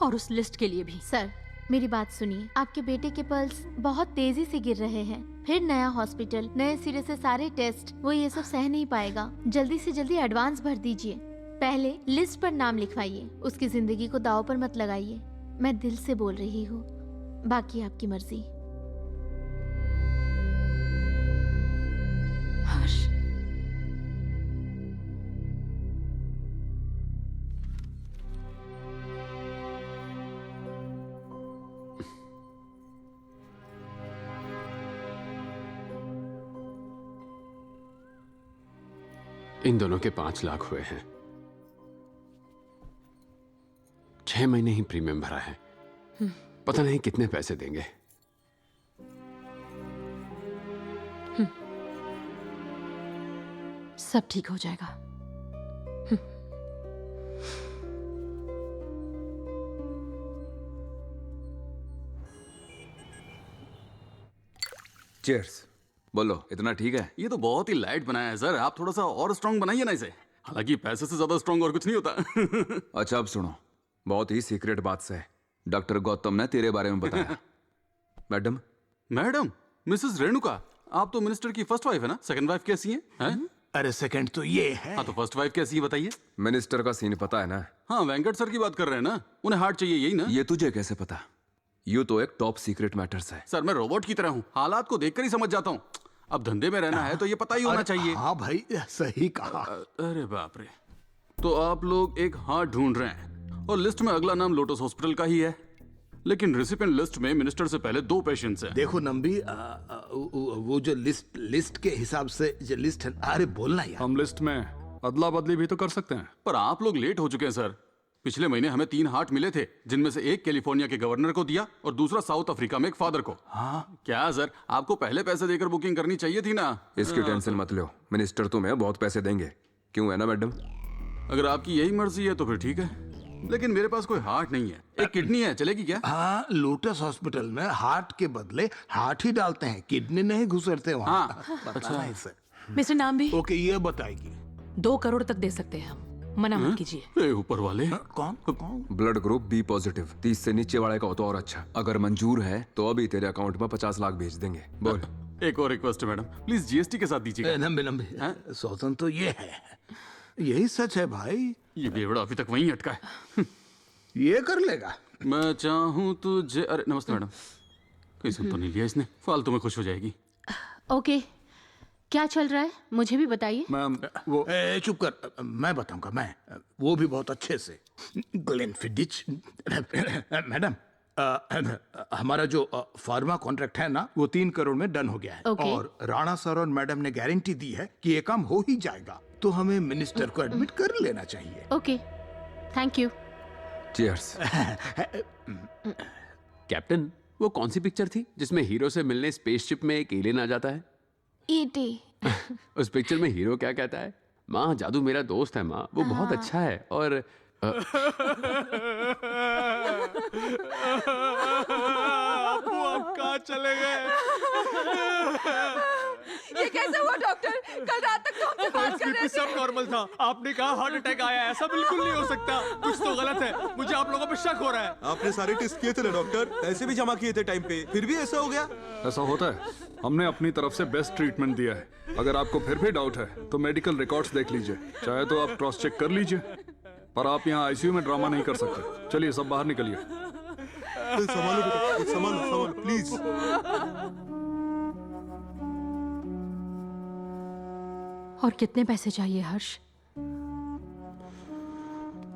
और उस लिस्ट के लिए भी। सर मेरी बात सुनिए, आपके बेटे के पल्स बहुत तेजी से गिर रहे हैं। फिर नया हॉस्पिटल, नए सिरे से सारे टेस्ट, वो ये सब सह नहीं पाएगा। जल्दी से जल्दी एडवांस भर दीजिए। पहले लिस्ट पर नाम लिखवाइए, उसकी जिंदगी को दांव पर मत लगाइए। मैं दिल से बोल रही हूँ, बाकी आपकी मर्जी। हर्ष, इन दोनों के 5 लाख हुए हैं। 6 महीने ही प्रीमियम भरा है। पता नहीं कितने पैसे देंगे। सब ठीक हो जाएगा। चीयर्स। बोलो, इतना ठीक है? ये तो बहुत ही लाइट बनाया है सर। आप थोड़ा सा और स्ट्रांग बनाइए ना इसे। हालांकि पैसे से ज्यादा स्ट्रांग और कुछ नहीं होता। अच्छा अब सुनो, बहुत ही सीक्रेट बात से डॉक्टर गौतम ने तेरे बारे में बताया। मैडम मैडम मिसेस रेणुका, आप तो मिनिस्टर की फर्स्ट वाइफ है ना? सेकंड वाइफ कैसी है? अरे सेकंड तो ये है। हाँ तो फर्स्ट वाइफ कैसी है बताइए। मिनिस्टर का सीन पता है ना? हाँ वेंकट सर की बात कर रहे हैं ना? उन्हें हार्ट चाहिए, यही ना? ये तुझे कैसे पता? यू तो एक टॉप सीक्रेट मैटर्स है। सर मैं रोबोट की तरह हूँ, हालात को देखकर ही समझ जाता हूँ। अब धंधे में रहना है तो ये पता ही होना चाहिए। हाँ भाई, सही कहा। अरे बाप रे। तो आप लोग एक हार्ट ढूंढ रहे हैं और लिस्ट में अगला नाम लोटस हॉस्पिटल का ही है। लेकिन रिसिपेंट लिस्ट में मिनिस्टर से पहले 2 पेशेंट्स हैं। देखो नंबी, वो जो लिस्ट के हिसाब से जो लिस्ट है, अरे बोलना यार। हम लिस्ट में अदला बदली भी तो कर सकते हैं। पर आप लोग लेट हो चुके हैं सर। पिछले महीने हमें 3 हार्ट मिले थे, जिनमें से एक कैलिफोर्निया के गवर्नर को दिया और दूसरा साउथ अफ्रीका में एक फादर को। हाँ क्या सर, आपको पहले पैसे देकर बुकिंग करनी चाहिए थी ना। इसकी टेंशन मत लो, मिनिस्टर तुम्हें बहुत पैसे देंगे। क्यों है ना मैडम? अगर आपकी यही मर्जी है तो फिर ठीक है, लेकिन मेरे पास कोई हार्ट नहीं है। एक किडनी है, चलेगी क्या? हाँ, लोटस हॉस्पिटल में हार्ट के बदले हार्ट ही डालते हैं, किडनी नहीं घुसेरते वहाँ। हाँ, अच्छा है सर। मिस्टर नाम भी ओके, ये बताएगी। 2 करोड़ तक दे सकते हैं हम, मना मत कीजिए। ऊपर वाले कौन? ब्लड ग्रुप बी पॉजिटिव, 30 से नीचे वाले का हो तो और अच्छा। अगर मंजूर है तो अभी तेरे अकाउंट में 50 लाख भेज देंगे। बोल। एक और रिक्वेस्ट है मैडम, प्लीज जीएसटी के साथ दीजिएगा। नंबे नंबे सोचन तो ये है, यही सच है भाई। ये बेवड़ा अभी तक वहीं अटका है। ये कर लेगा। मैं चाहूँ तुझे। अरे नमस्ते मैडम, कोई सुन तो नहीं लिया इसने, फालतू में खुश हो जाएगी। ओके, क्या चल रहा है मुझे भी बताइए। मैम वो चुप कर, मैं बताऊंगा। मैं वो भी बहुत अच्छे से। ग्लेनफिडिच मैडम, हमारा जो फार्मा कॉन्ट्रैक्ट है ना, वो 3 करोड़ में डन हो गया है। Okay. और राणा सर और मैडम ने गारंटी दी है कि ये काम हो ही जाएगा, तो हमें मिनिस्टर को एडमिट कर लेना चाहिए। Okay, thank you. Cheers. Captain, वो कौन सी पिक्चर थी जिसमें हीरो से मिलने स्पेसशिप में एक एलियन आ जाता है? ईटी। उस पिक्चर में हीरो क्या कहता है? माँ, जादू मेरा दोस्त है माँ, वो बहुत अच्छा है। और आप कहाँ चले गए? ये कैसे हुआ डॉक्टर? कल रात तक तो हमसे बात कर रहे थे। सब नॉर्मल था, आपने कहा हार्ट अटैक आया है। ऐसा बिल्कुल नहीं हो सकता, कुछ तो गलत है। मुझे आप लोगों पे शक हो रहा है। आपने सारे टेस्ट किए थे ना डॉक्टर, पैसे भी जमा किए थे टाइम पे, फिर भी ऐसा हो गया? ऐसा होता है, हमने अपनी तरफ से बेस्ट ट्रीटमेंट दिया है। अगर आपको फिर भी डाउट है तो मेडिकल रिकॉर्ड्स देख लीजिए, चाहे तो आप क्रॉस चेक कर लीजिए, पर आप यहाँ आईसीयू में ड्रामा नहीं कर सकते। चलिए सब बाहर निकलिए। संभालो बेटा, संभालो प्लीज। और कितने पैसे चाहिए हर्ष?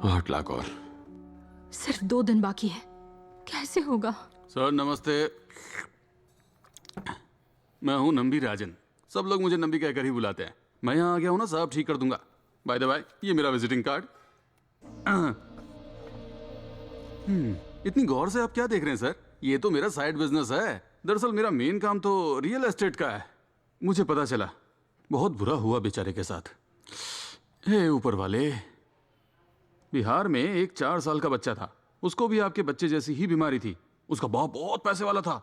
8 लाख और। सिर्फ 2 दिन बाकी है, कैसे होगा? सर नमस्ते, मैं हूँ नंबी राजन। सब लोग मुझे नंबी कहकर ही बुलाते हैं। मैं यहाँ आ गया हूँ ना, सब ठीक कर दूंगा। बाय द बाय, ये मेरा विजिटिंग कार्ड। इतनी गौर से आप क्या देख रहे हैं सर? ये तो मेरा साइड बिजनेस है। दरअसल मेरा मेन काम तो रियल एस्टेट का है। मुझे पता चला, बहुत बुरा हुआ बेचारे के साथ। हे ऊपर वाले, बिहार में एक 4 साल का बच्चा था, उसको भी आपके बच्चे जैसी ही बीमारी थी। उसका बाप बहुत पैसे वाला था।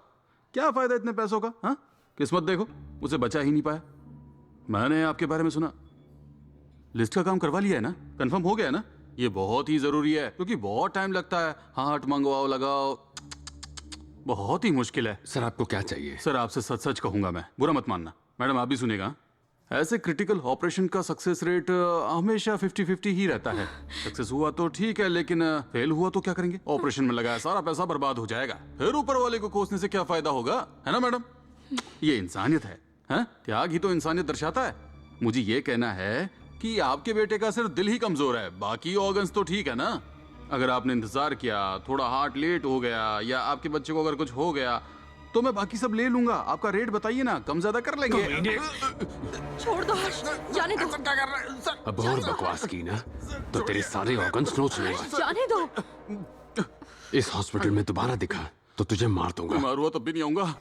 क्या फायदा इतने पैसों का? हाँ, किस्मत देखो, उसे बचा ही नहीं पाया। मैंने आपके बारे में सुना, लिस्ट का काम करवा लिया है ना? कंफर्म हो गया ना? ये बहुत ही जरूरी है, क्योंकि बहुत टाइम लगता है। हार्ट मंगवाओ, लगाओ, बहुत ही मुश्किल है। सर आपको क्या चाहिए? सर आपसे सच सच कहूंगा मैं, बुरा मत मानना। मैडम आप भी सुनेगा, ऐसे क्रिटिकल ऑपरेशन का सक्सेस रेट हमेशा 50-50 ही रहता है। सक्सेस हुआ तो ठीक है, लेकिन फेल हुआ तो क्या करेंगे? ऑपरेशन में लगाया सारा पैसा बर्बाद हो जाएगा। फिर ऊपर वाले को कोसने से क्या फायदा होगा, है ना मैडम? ये इंसानियत है, हैं? त्याग ही तो इंसानियत दर्शाता है। मुझे ये कहना है कि आपके बेटे का सिर्फ दिल ही कमजोर है, बाकी ऑर्गन्स तो ठीक है ना? अगर आपने इंतजार किया, थोड़ा हार्ट लेट हो गया, या आपके बच्चे को अगर कुछ हो गया, तो मैं बाकी सब ले लूंगा। आपका रेट बताइए ना, कम ज्यादा कर लेंगे। छोड़ दो हर्ष, जाने दो। अब और बकवास की ना तो तेरे सारे ऑर्गन्स नोच लूंगा। जाने दो। इस हॉस्पिटल में दोबारा दिखा तो तुझे मार दूंगा। बीमार हुआ तब भी नहीं आऊंगा।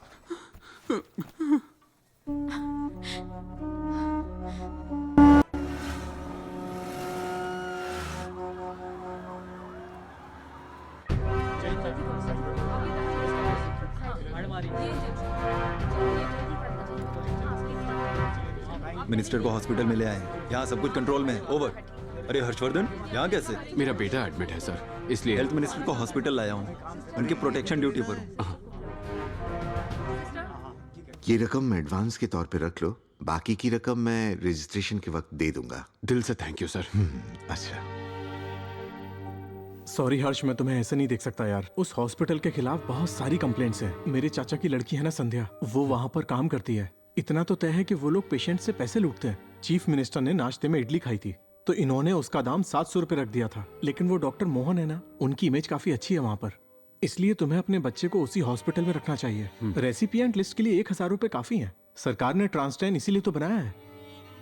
मिनिस्टर को हॉस्पिटल में ले आए, यहाँ सब कुछ कंट्रोल में है। ओवर। अरे हर्षवर्धन, यहाँ कैसे? मेरा बेटा एडमिट है सर, इसलिए हेल्थ मिनिस्टर को हॉस्पिटल लाया हूँ, उनके प्रोटेक्शन ड्यूटी पर हूँ। ये रकम एडवांस के तौर पे रख लो, बाकी की रकम मैं रजिस्ट्रेशन के वक्त दे दूंगा। दिल से थैंक यू सर। अच्छा। सॉरी हर्ष, मैं तुम्हें ऐसे नहीं देख सकता यार। उस हॉस्पिटल के खिलाफ बहुत सारी कंप्लेंट्स हैं। मेरे चाचा की लड़की है ना संध्या, वो वहाँ पर काम करती है। इतना तो तय है कि वो लोग पेशेंट से पैसे लूटते हैं। चीफ मिनिस्टर ने नाश्ते में इडली खाई थी, तो इन्होंने उसका दाम 700 रुपए रख दिया था। लेकिन वो डॉक्टर मोहन है ना, उनकी इमेज काफी अच्छी है वहाँ पर। इसलिए तुम्हें अपने बच्चे को उसी हॉस्पिटल में रखना चाहिए। रेसिपिएंट लिस्ट के लिए 1,000 रुपए काफी है। सरकार ने ट्रांसटैन इसीलिए तो बनाया है।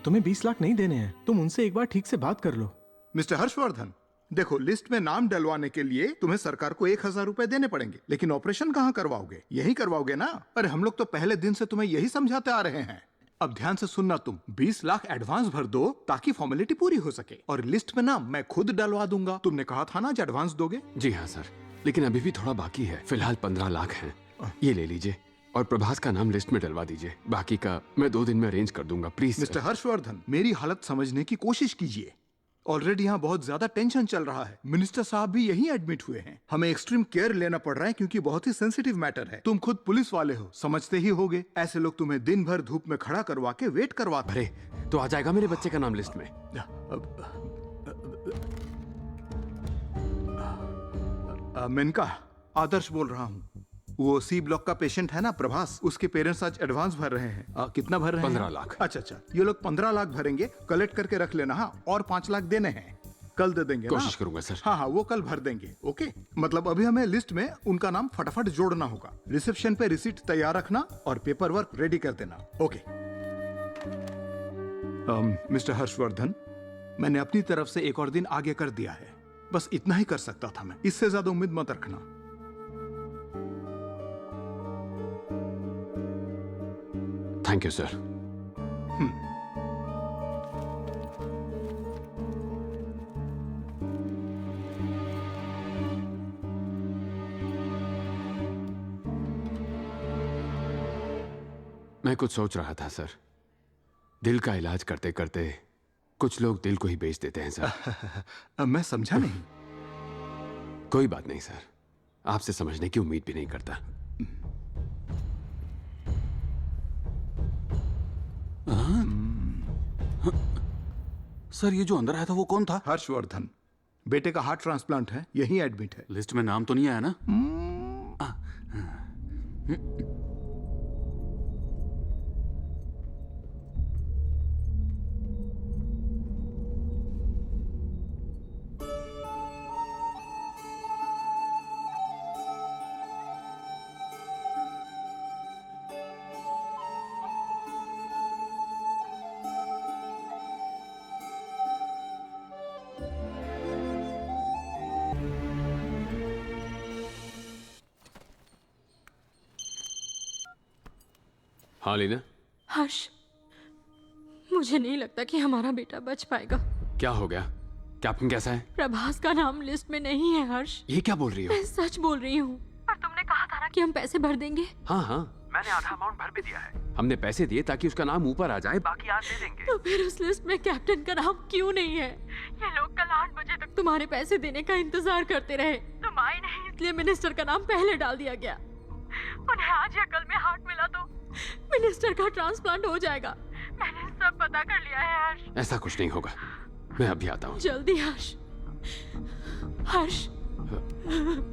तुम्हें 20 लाख नहीं देने हैं। तुम उनसे एक बार ठीक से बात कर लो। मिस्टर हर्षवर्धन, देखो, लिस्ट में नाम डलवाने के लिए तुम्हें सरकार को 1,000 रुपए देने पड़ेंगे, लेकिन ऑपरेशन कहाँ करवाओगे? यही करवाओगे ना? अरे हम लोग तो पहले दिन से तुम्हें यही समझाते आ रहे हैं। अब ध्यान से सुनना, तुम 20 लाख एडवांस भर दो ताकि फॉर्मेलिटी पूरी हो सके, और लिस्ट में नाम मैं खुद डलवा दूंगा। तुमने कहा था ना एडवांस दोगे? जी हाँ सर, लेकिन अभी भी थोड़ा बाकी है। फिलहाल 15 लाख है, ये ले लीजिए और प्रभास का नाम लिस्ट में डलवा दीजिए। बाकी का मैं 2 दिन में अरेंज कर दूंगा, प्लीज। मिस्टर हर्षवर्धन, मेरी हालत समझने की कोशिश कीजिए। ऑलरेडी यहाँ बहुत ज्यादा टेंशन चल रहा है। मिनिस्टर साहब भी यही एडमिट हुए हैं। हमें एक्सट्रीम केयर लेना पड़ रहा है क्योंकि बहुत ही सेंसिटिव मैटर है। तुम खुद पुलिस वाले हो, समझते ही होगे। ऐसे लोग तुम्हें दिन भर धूप में खड़ा करवा के वेट करवाते। अरे तो आ जाएगा मेरे बच्चे का नाम लिस्ट में? मेनका, आदर्श बोल रहा हूँ। वो सी ब्लॉक का पेशेंट है ना, प्रभास, उसके पेरेंट्स आज एडवांस भर रहे हैं। कितना भर रहे हैं? 15 लाख। अच्छा, ये लोग 15 लाख भरेंगे। कलेक्ट करके रख लेना। हाँ, और 5 लाख देने हैं, कल दे देंगे। कोशिश करूंगा सर। हाँ, वो कल भर देंगे। ओके, मतलब अभी हमें लिस्ट में उनका नाम फटाफट जोड़ना होगा। रिसेप्शन पे रिसीट तैयार रखना और पेपर वर्क रेडी कर देना। ओके। मिस्टर हर्षवर्धन, मैंने अपनी तरफ से एक और दिन आगे कर दिया है। बस इतना ही कर सकता था मैं, इससे ज्यादा उम्मीद मत रखना। Thank you sir. मैं कुछ सोच रहा था सर। दिल का इलाज करते करते कुछ लोग दिल को ही बेच देते हैं सर। मैं समझा नहीं। कोई बात नहीं सर, आपसे समझने की उम्मीद भी नहीं करता। सर, ये जो अंदर आया था वो कौन था? हर्षवर्धन, बेटे का हार्ट ट्रांसप्लांट है, यही एडमिट है। लिस्ट में नाम तो नहीं आया ना? हाँ लीना। हर्ष, मुझे नहीं लगता कि हमारा बेटा बच पाएगा। क्या हो गया? कैप्टन कैसा है? प्रभास का नाम लिस्ट में नहीं है हर्ष। ये क्या बोल रही हो? मैं सच बोल रही हूँ। पर तुमने कहा था ना कि हम पैसे भर देंगे। हाँ, मैंने आधा अमाउंट भर भी दिया है। हमने पैसे दिए ताकि उसका नाम ऊपर आ जाए, बाकी आज दे देंगे। तो फिर उस लिस्ट में कैप्टन का नाम क्यों नहीं है? ये लोग कल 8 बजे तक तुम्हारे पैसे देने का इंतजार करते रहे। तुम आए नहीं, इसलिए मिनिस्टर का नाम पहले डाल दिया गया। उन्हें आज या कल में हार्ट मिला तो मिनिस्टर का ट्रांसप्लांट हो जाएगा। मैंने सब पता कर लिया है हर्ष। ऐसा कुछ नहीं होगा, मैं अभी आता हूँ। जल्दी हर्ष। हर्ष।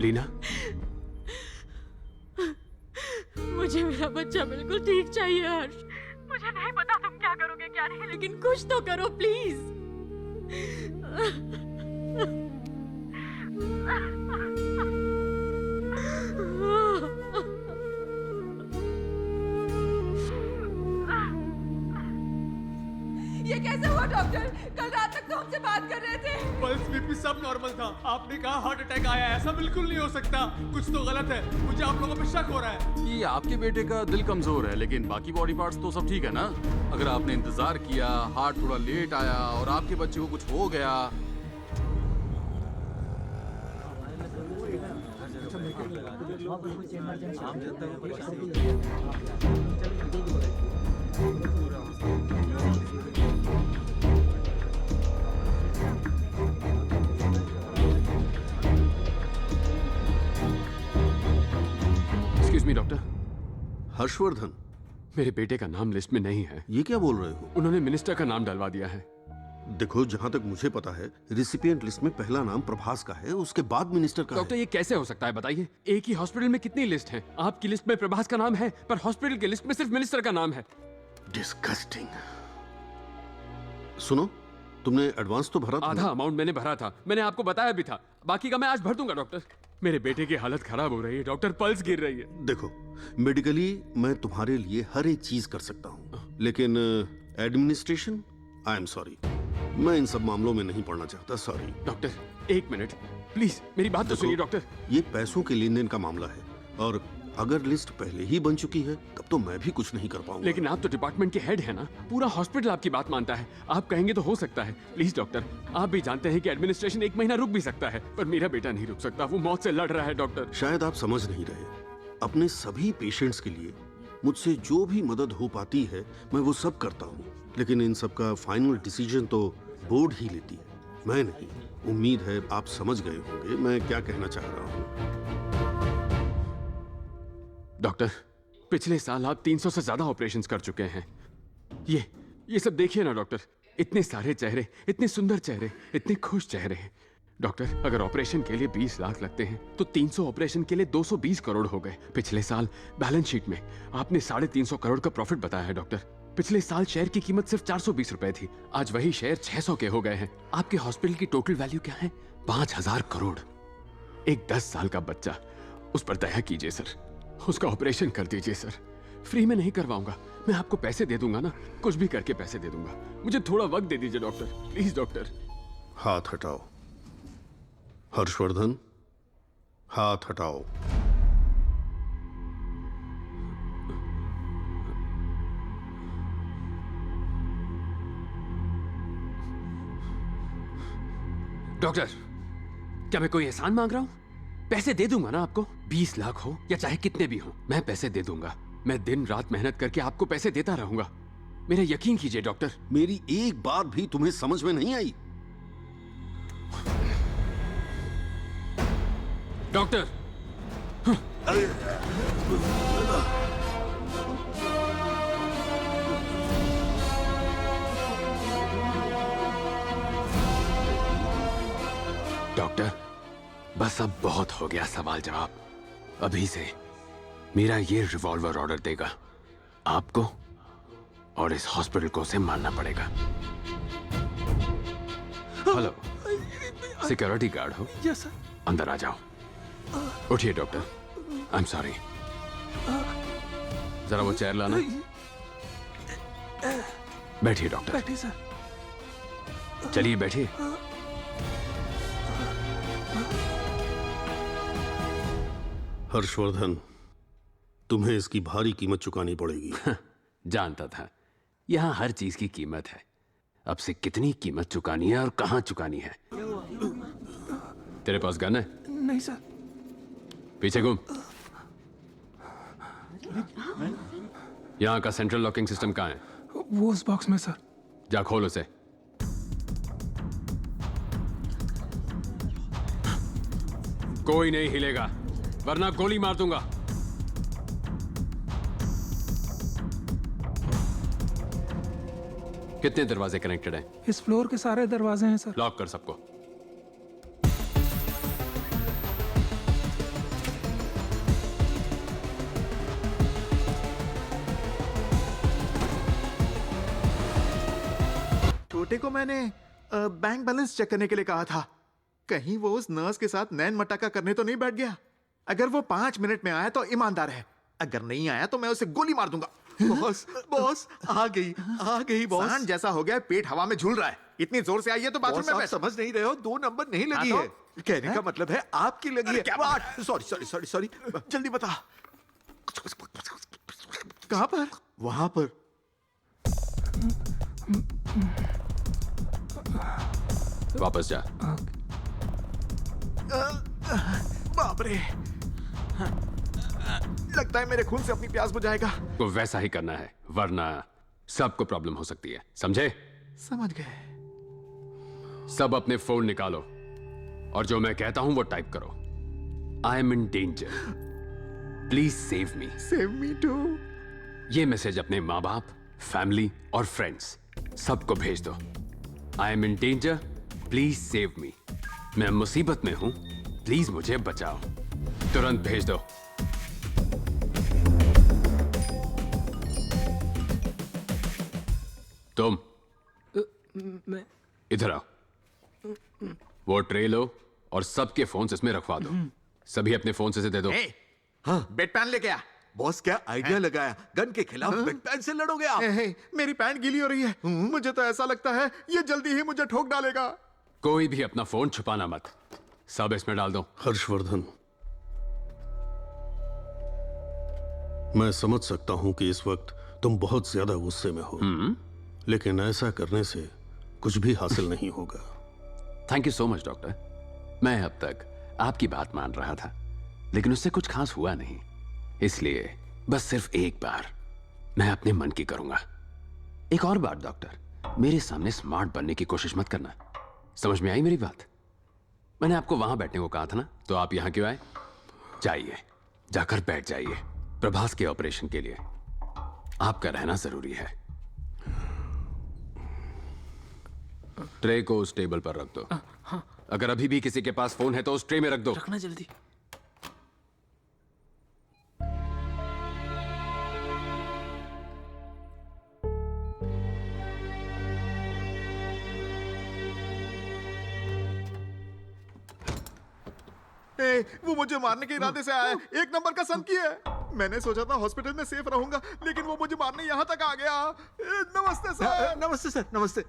लीना, मुझे मेरा बच्चा बिल्कुल ठीक चाहिए हर्ष। मुझे नहीं पता तुम क्या करोगे क्या नहीं, लेकिन कुछ तो करो प्लीज। ये कैसे हुआ डॉक्टर? कल रात तक तो हमसे बात कर रहे थे। पल्स बीपी सब नॉर्मल था। आपने कहा हार्ट अटैक आया है। ऐसा बिल्कुल नहीं हो सकता, कुछ तो गलत है। मुझे आप लोगों पे शक हो रहा है। ये आपके बेटे का दिल कमजोर है, लेकिन बाकी बॉडी पार्ट्स तो सब ठीक है ना? अगर आपने इंतजार किया, हार्ट थोड़ा लेट आया और आपके बच्चे को कुछ हो गया। Excuse me doctor. हर्षवर्धन, मेरे बेटे का नाम लिस्ट में नहीं है। ये क्या बोल रहे हो? उन्होंने मिनिस्टर का नाम डलवा दिया है। देखो, जहाँ तक मुझे पता है, रिसिपिएंट लिस्ट में पहला नाम प्रभास का है, उसके बाद मिनिस्टर का डॉक्टर, ये कैसे हो सकता है बताइए? एक ही हॉस्पिटल में कितनी लिस्ट हैं? आपकी लिस्ट में प्रभास का नाम है, पर हॉस्पिटल की लिस्ट में सिर्फ मिनिस्टर का नाम है। डिस्गस्टिंग। सुनो, तुमने एडवांस तो भरा था? आधा अमाउंट मैंने भरा था, मैंने आपको बताया भी था। बाकी का मैं आज भर दूंगा डॉक्टर। मेरे बेटे की हालत खराब हो रही है डॉक्टर, पल्स गिर रही है। देखो, मेडिकली मैं तुम्हारे लिए हर एक चीज कर सकता हूँ, लेकिन एडमिनिस्ट्रेशन, आई एम सॉरी, मैं इन सब मामलों में नहीं पड़ना चाहता, सॉरी। डॉक्टर एक मिनट प्लीज, मेरी बात तो सुनिए डॉक्टर। ये पैसों के लेन देन का मामला है, और अगर लिस्ट पहले ही बन चुकी है तब तो मैं भी कुछ नहीं कर पाऊंगा। लेकिन आप तो डिपार्टमेंट के हेड है ना, पूरा हॉस्पिटल आपकी बात मानता है, आप कहेंगे तो हो सकता है। प्लीज डॉक्टर, आप भी जानते हैं कि एडमिनिस्ट्रेशन 1 महीना रुक भी सकता है, पर मेरा बेटा नहीं रुक सकता, वो मौत से लड़ रहा है डॉक्टर। शायद आप समझ नहीं रहे, अपने सभी पेशेंट्स के लिए मुझसे जो भी मदद हो पाती है मैं वो सब करता हूँ, लेकिन इन सब का फाइनल डिसीजन तो बोर्ड ही लेती है, मैं नहीं। उम्मीद है आप समझ गए होंगे मैं क्या कहना चाह रहा हूँ। डॉक्टर, पिछले साल आप 300 से ज्यादा ऑपरेशंस कर चुके हैं। ये सब देखिए ना डॉक्टर, इतने सारे चेहरे, इतने सुंदर चेहरे, इतने खुश चेहरे हैं। डॉक्टर, अगर ऑपरेशन के लिए 20 लाख लगते हैं तो 300 ऑपरेशन के लिए 220 करोड़ हो गए। पिछले साल बैलेंस शीट में आपने 350 करोड़ का प्रॉफिट बताया है डॉक्टर। पिछले साल शेयर की कीमत सिर्फ 420 रुपए थी, आज वही शेयर 600 के हो गए हैं। आपके हॉस्पिटल की टोटल वैल्यू क्या है? 5000 करोड़। एक 10 साल का बच्चा, उस पर दया कीजिए सर, उसका ऑपरेशन कर दीजिए सर। फ्री में नहीं करवाऊंगा, मैं आपको पैसे दे दूंगा ना, कुछ भी करके पैसे दे दूंगा। मुझे थोड़ा वक्त दे दीजिए डॉक्टर, प्लीज डॉक्टर। हाथ हटाओ हर्षवर्धन, हाथ हटाओ। डॉक्टर, क्या मैं कोई एहसान मांग रहा हूं? पैसे दे दूंगा ना आपको, 20 लाख हो या चाहे कितने भी हो, मैं पैसे दे दूंगा। मैं दिन रात मेहनत करके आपको पैसे देता रहूंगा, मेरा यकीन कीजिए डॉक्टर। मेरी एक बात भी तुम्हें समझ में नहीं आई? डॉक्टर, डॉक्टर, बस अब बहुत हो गया सवाल जवाब। अभी से मेरा ये रिवॉल्वर ऑर्डर देगा आपको, और इस हॉस्पिटल को उसे मारना पड़ेगा। हेलो, सिक्योरिटी गार्ड हो? Yes sir. अंदर आ जाओ। उठिए डॉक्टर, आई एम सॉरी। जरा वो चेयर लाना। बैठिए डॉक्टर। बैठिए सर। चलिए बैठिए। हर्षवर्धन, तुम्हें इसकी भारी कीमत चुकानी पड़ेगी। जानता था, यहाँ हर चीज की कीमत है। अब से कितनी कीमत चुकानी है और कहाँ चुकानी है? तेरे पास गन है? नहीं सर। पीछे घूम। यहाँ का सेंट्रल लॉकिंग सिस्टम कहाँ है? वो उस बॉक्स में सर। जा खोल उसे। कोई नहीं हिलेगा, वरना गोली मार दूंगा। कितने दरवाजे कनेक्टेड हैं? इस फ्लोर के सारे दरवाजे हैं सर। लॉक कर सबको। छोटे को मैंने बैंक बैलेंस चेक करने के लिए कहा था, कहीं वो उस नर्स के साथ नैन मटाका करने तो नहीं बैठ गया। अगर वो 5 मिनट में आया तो ईमानदार है, अगर नहीं आया तो मैं उसे गोली मार दूंगा। बॉस, बॉस, आ गई बॉस। सांड जैसा हो गया, पेट हवा में झूल रहा है। इतनी जोर से आई है तो बाथरूम में आप बैठ। समझ नहीं रहे हो, 2 नंबर नहीं लगी हाँ है। कहने का मतलब है आपकी लगी है। क्या बात? सॉरी, जल्दी बता। कहां पर? वहां पर। वापस जा। बाप रे, लगता है मेरे खून से अपनी प्यास बुझाएगा। तो वैसा ही करना है, वरना सबको प्रॉब्लम हो सकती है, समझे? समझ गए। सब अपने फोन निकालो और जो मैं कहता हूं वो टाइप करो। I am in danger, please save me. Save me too. ये मैसेज अपने माँ बाप, फैमिली और फ्रेंड्स सबको भेज दो। I am in danger, please save me. मैं मुसीबत में हूं, प्लीज मुझे बचाओ। तुरंत भेज दो। तुम मैं इधर आओ। वो ट्रे लो और सबके फोन्स इसमें रखवा दो। सभी अपने फोन से दे दो। हाँ बेड पैन लेके आ। बॉस क्या आइडिया लगाया, गन के खिलाफ बेड पैन से लड़ोगे आप? मेरी पैंट गीली हो रही है, मुझे तो ऐसा लगता है ये जल्दी ही मुझे ठोक डालेगा। कोई भी अपना फोन छुपाना मत, सब इसमें डाल दो। हर्षवर्धन, मैं समझ सकता हूं कि इस वक्त तुम बहुत ज्यादा गुस्से में हो, लेकिन ऐसा करने से कुछ भी हासिल नहीं होगा। Thank you so much doctor. मैं अब तक आपकी बात मान रहा था, लेकिन उससे कुछ खास हुआ नहीं, इसलिए बस सिर्फ एक बार मैं अपने मन की करूंगा। एक और बात डॉक्टर, मेरे सामने स्मार्ट बनने की कोशिश मत करना। समझ में आई मेरी बात? मैंने आपको वहां बैठने को कहा था ना, तो आप यहां क्यों आए? जाइए, जाकर बैठ जाइए। प्रभास के ऑपरेशन के लिए आपका रहना जरूरी है। ट्रे को उस टेबल पर रख दो। अगर अभी भी किसी के पास फोन है तो उस ट्रे में रख दो। रखना जल्दी। वो मुझे मारने के इरादे से आया है। एक नंबर का संकी है। मैंने सोचा था हॉस्पिटल में सेफ रहूंगा, लेकिन वो मुझे मारने यहाँ तक आ गया। नमस्ते सर। नमस्ते सर, नमस्ते।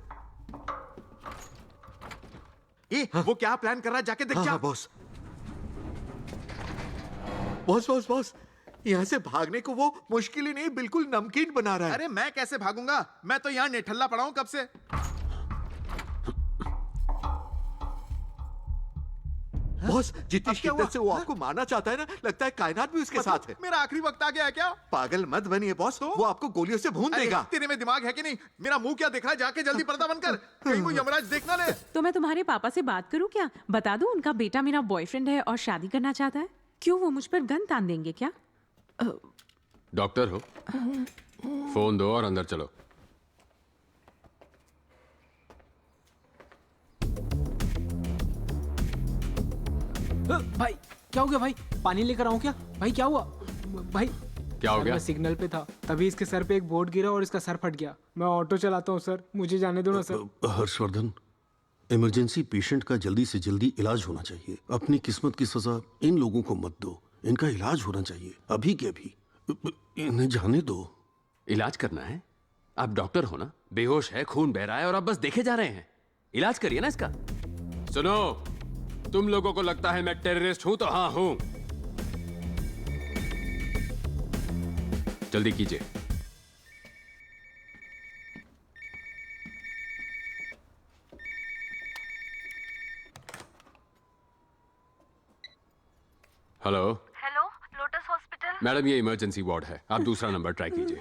वो क्या प्लान कर रहा है, जाके देख जा। बॉस बॉस बॉस बॉस, यहाँ से भागने को वो मुश्किल ही नहीं, बिल्कुल नमकीन बना रहा है। अरे मैं कैसे भागूंगा, मैं तो यहाँ नेठल्ला पड़ा हूँ कब से। बॉस, जितनी शिद्दत से वो आपको मारना चाहता है ना, लगता है कायनात भी उसके साथ है। मेरा आखिरी वक्त आ गया है क्या? पागल मत बनिए बॉस, वो आपको गोलियों से भून देगा। तेरे में दिमाग है कि नहीं? मेरा मुंह क्या दिख रहा है? जाके जल्दी पर्दा बंद कर, कहीं वो यमराज देख ना ले। तो मैं तुम्हारे पापा से बात करूं क्या? बता दूं उनका बेटा मेरा बॉयफ्रेंड है और शादी करना चाहता है। क्यों, वो मुझ पर गन तान देंगे क्या? डॉक्टर हो, फोन दो और अंदर चलो। भाई क्या हो गया भाई? पानी लेकर आऊं क्या? भाई क्या हुआ? भाई क्या हो गया? मैं सिग्नल पे था, तभी इसके सर पे एक बोर्ड गिरा और इसका सर फट गया। मैं ऑटो चलाता हूँ सर, मुझे जाने दो ना सर। हर्षवर्धन, इमरजेंसी पेशेंट का जल्दी से जल्दी इलाज होना चाहिए। अपनी किस्मत की सजा इन लोगों को मत दो, इनका इलाज होना चाहिए अभी के अभी। इन्हें जाने दो। इलाज करना है? आप डॉक्टर हो ना? बेहोश है, खून बह रहा है और आप बस देखे जा रहे हैं। इलाज करिए ना इसका। सुनो, तुम लोगों को लगता है मैं टेररिस्ट हूं, तो हाँ हूं। जल्दी कीजिए। Hello hello, lotus hospital. Madam, ये इमरजेंसी वार्ड है, आप दूसरा नंबर ट्राई कीजिए।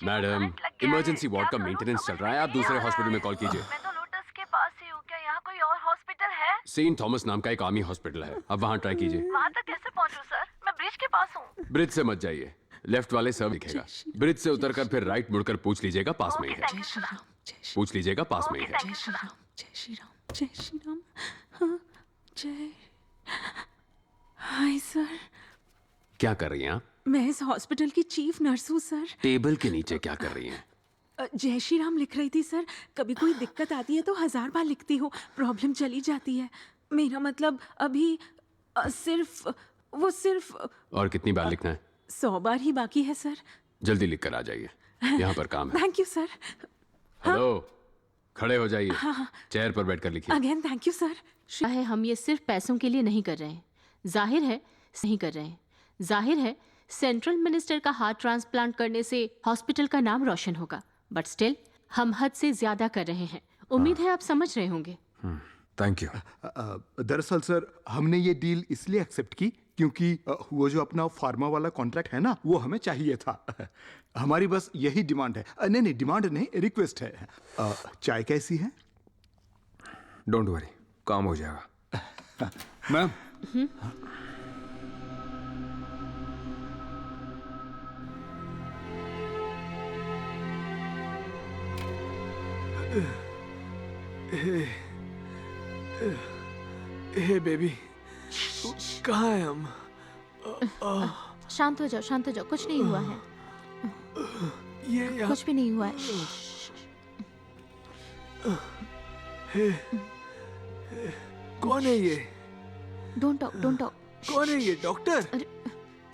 मैडम, इमरजेंसी वार्ड का मेंटेनेंस चल रहा है, आप दूसरे हॉस्पिटल में कॉल कीजिए। मैं तो लोटस के पास ही हूँ, क्या यहाँ कोई और हॉस्पिटल है? सेंट थॉमस नाम का एक आर्मी हॉस्पिटल है, अब वहां ट्राई कीजिए। वहाँ तक कैसे पहुँचूं सर? मैं ब्रिज के पास हूँ। ब्रिज से मत जाइए, लेफ्ट वाले सब दिखेगा। ब्रिज से उतरकर फिर राइट मुड़कर पूछ लीजिएगा, पास में ही है। पूछ लीजिएगा, पास में ही है। जय श्री राम, जय श्री राम, जय श्री राम। हाँ, जय। Hi sir. क्या कर रही हैं आप? मैं इस हॉस्पिटल की चीफ नर्स हूँ सर। टेबल के नीचे क्या कर रही हैं? जय श्री राम लिख रही थी सर। कभी कोई दिक्कत आती है तो 1000 बार लिखती हूँ, प्रॉब्लम चली जाती है। मेरा मतलब अभी सिर्फ और कितनी बार लिखना है? 100 बार ही बाकी है सर। जल्दी लिख कर आ जाइए, यहाँ पर काम है। Thank you sir. हेलो, खड़े हो जाइए। हाँ। चेयर पर बैठकर लिखिए। Again thank you sir. है हम ये सिर्फ पैसों के लिए नहीं कर रहे हैं, जाहिर है नहीं कर रहे हैं। जाहिर है सेंट्रल मिनिस्टर का हार्ट ट्रांसप्लांट करने से हॉस्पिटल का नाम रोशन होगा, बट स्टिल हम हद से ज्यादा कर रहे हैं। उम्मीद है आप समझ रहे होंगे। Thank you. दरअसल सर, हमने ये डील इसलिए एक्सेप्ट की क्योंकि वो जो अपना फार्मा वाला कॉन्ट्रैक्ट है ना, वो हमें चाहिए था। हमारी बस यही डिमांड है। नहीं डिमांड नहीं, रिक्वेस्ट है। चाय कैसी है? डोंट वरी, काम हो जाएगा। मैम, हे बेबी, कहाँ है हम? शांत हो जाओ, कुछ नहीं हुआ है। कुछ भी नहीं हुआ है। कौन है ये? Don't talk, don't talk. कौन है ये डॉक्टर?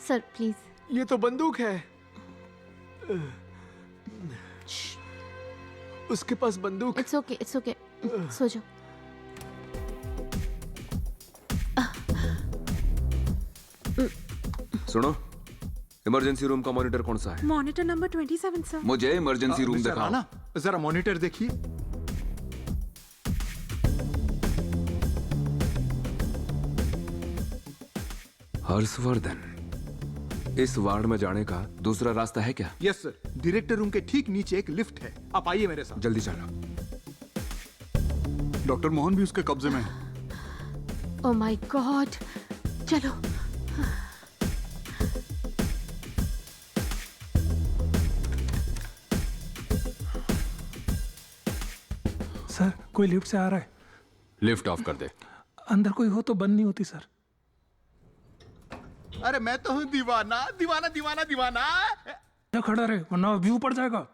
Sir please. ये तो बंदूक है। उसके पास बंदूक। It's okay, it's okay. सो जाओ। सुनो, इमरजेंसी रूम का मॉनिटर कौन सा है? Monitor number 27 sir. मुझे इमरजेंसी रूम मिस्टर दिखाओ। राणा, जरा मॉनिटर देखिए। हर्षवर्धन, इस वार्ड में जाने का दूसरा रास्ता है क्या? यस सर, डायरेक्टर रूम के ठीक नीचे एक लिफ्ट है, आप आइए मेरे साथ। जल्दी चलो। डॉक्टर मोहन भी उसके कब्जे में है। ओह माय गॉड, चलो। सर कोई लिफ्ट से आ रहा है। लिफ्ट ऑफ कर दे। अंदर कोई हो तो बंद नहीं होती सर। अरे मैं तो हूँ दीवाना, दीवाना, दीवाना, दीवाना। क्या खड़ा रहे वरना व्यू पड़ जाएगा।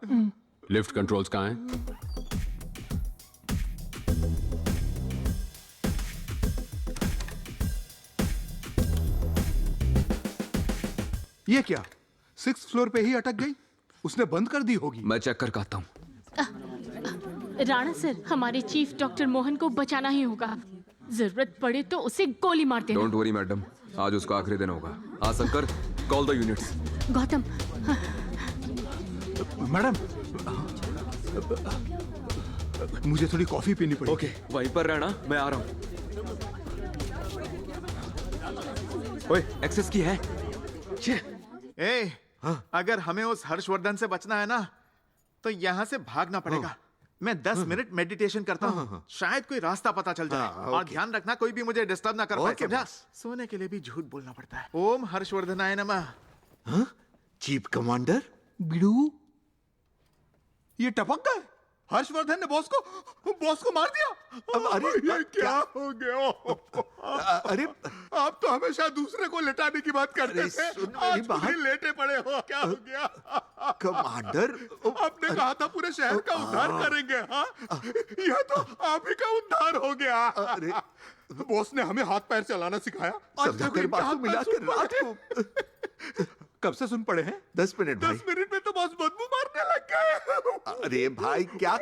लिफ्ट कंट्रोल्स कहाँ हैं? ये क्या 6th फ्लोर पे ही अटक गई? उसने बंद कर दी होगी। मैं चेक कर आता हूँ। राणा सर, हमारे चीफ डॉक्टर मोहन को बचाना ही होगा। जरूरत पड़े तो उसे गोली मार देना। डोंट वरी मैडम, आज उसका आखिरी दिन होगा। हाँ Shankar, call the units. Gautam. Madam, मुझे थोड़ी कॉफी पीनी पड़ेगी। ओके, वहीं पर रहना, मैं आ रहा हूँ। ओए, एक्सेस की है। ए, अगर हमें उस हर्षवर्धन से बचना है ना, तो यहाँ से भागना पड़ेगा। मैं 10 मिनट मेडिटेशन करता हूँ, शायद कोई रास्ता पता चल जाए। और ध्यान रखना कोई भी मुझे डिस्टर्ब ना कर पाए, समझा? सोने के लिए भी झूठ बोलना पड़ता है। ओम हर्षवर्धनाय नमः। चीफ कमांडर बिड़ू, ये टपक गए। हर्षवर्धन ने बॉस को मार दिया। अब अरे ये क्या हो गया? अरे आप तो हमेशा दूसरे को लेटाने की बात करते थे, आज खुद ही लेटे पड़े हो। क्या हो गया? कमांडर, आपने कहा था पूरे शहर का उद्धार करेंगे। हाँ, यह तो आप ही का उद्धार हो गया। अरे बॉस ने हमें हाथ पैर चलाना सिखाया। समझाकर बातों मिलाकर रात को। कब से सुन पड़े हैं? 10 मिनट भाई। 10 मिनट में तो बॉस बदबू मारने लग गए। अरे भाई क्या?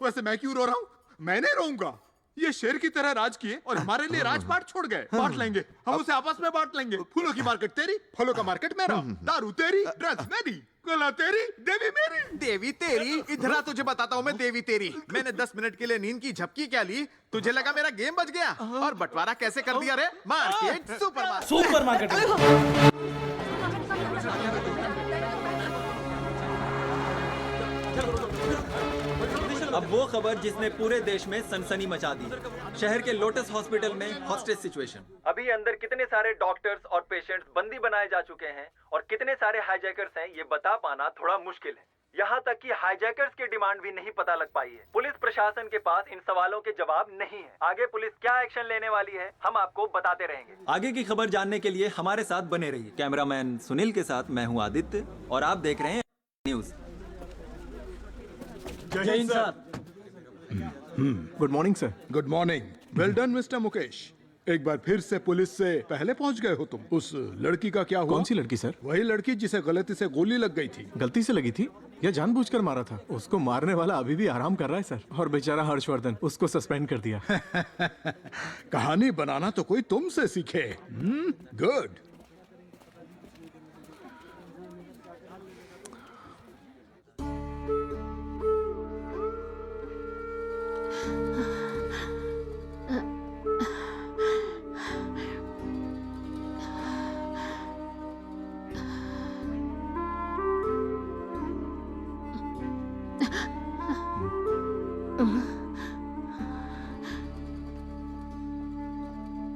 वैसे मैं क्यों रो रहा हूँ? मैं नहीं रोऊंगा। ये शेर की तरह राज किए और हमारे लिए राजपाट छोड़ गए। बांट लेंगे, हम उसे आपस में बांट लेंगे। फूलों की मार्केट तेरी, फलों का मार्केट मेरा। दारू तेरी, ड्रग्स मेरी, कला तेरी, देवी मेरी। देवी तेरी? इधर आ, तुझे बताता हूँ मैं देवी तेरी। मैंने 10 मिनट के लिए नींद की झपकी क्या ली? तुझे लगा मेरा गेम बच गया? और बंटवारा कैसे कर दिया रे? Market, supermarket. अब वो खबर जिसने पूरे देश में सनसनी मचा दी। शहर के लोटस हॉस्पिटल में हॉस्टेज सिचुएशन। अभी अंदर कितने सारे डॉक्टर्स और पेशेंट्स बंदी बनाए जा चुके हैं और कितने सारे हाईजैकर्स हैं, ये बता पाना थोड़ा मुश्किल है। यहाँ तक कि हाईजैकर्स की डिमांड भी नहीं पता लग पाई है। पुलिस प्रशासन के पास इन सवालों के जवाब नहीं है। आगे पुलिस क्या एक्शन लेने वाली है, हम आपको बताते रहेंगे। आगे की खबर जानने के लिए हमारे साथ बने रहिए। कैमरामैन सुनील के साथ मैं हूँ आदित्य और आप देख रहे हैं न्यूज। जय Hind sir. Good morning sir. Good morning. Well done mister Mukesh. एक बार फिर से पुलिस से पहले पहुंच गए हो तुम। उस लड़की का क्या हुआ? कौन सी लड़की सर? वही लड़की जिसे गलती से गोली लग गई थी। गलती से लगी थी या जानबूझकर मारा था? उसको मारने वाला अभी भी आराम कर रहा है सर, और बेचारा हर्षवर्धन, उसको सस्पेंड कर दिया। कहानी बनाना तो कोई तुमसे सीखे। गुड।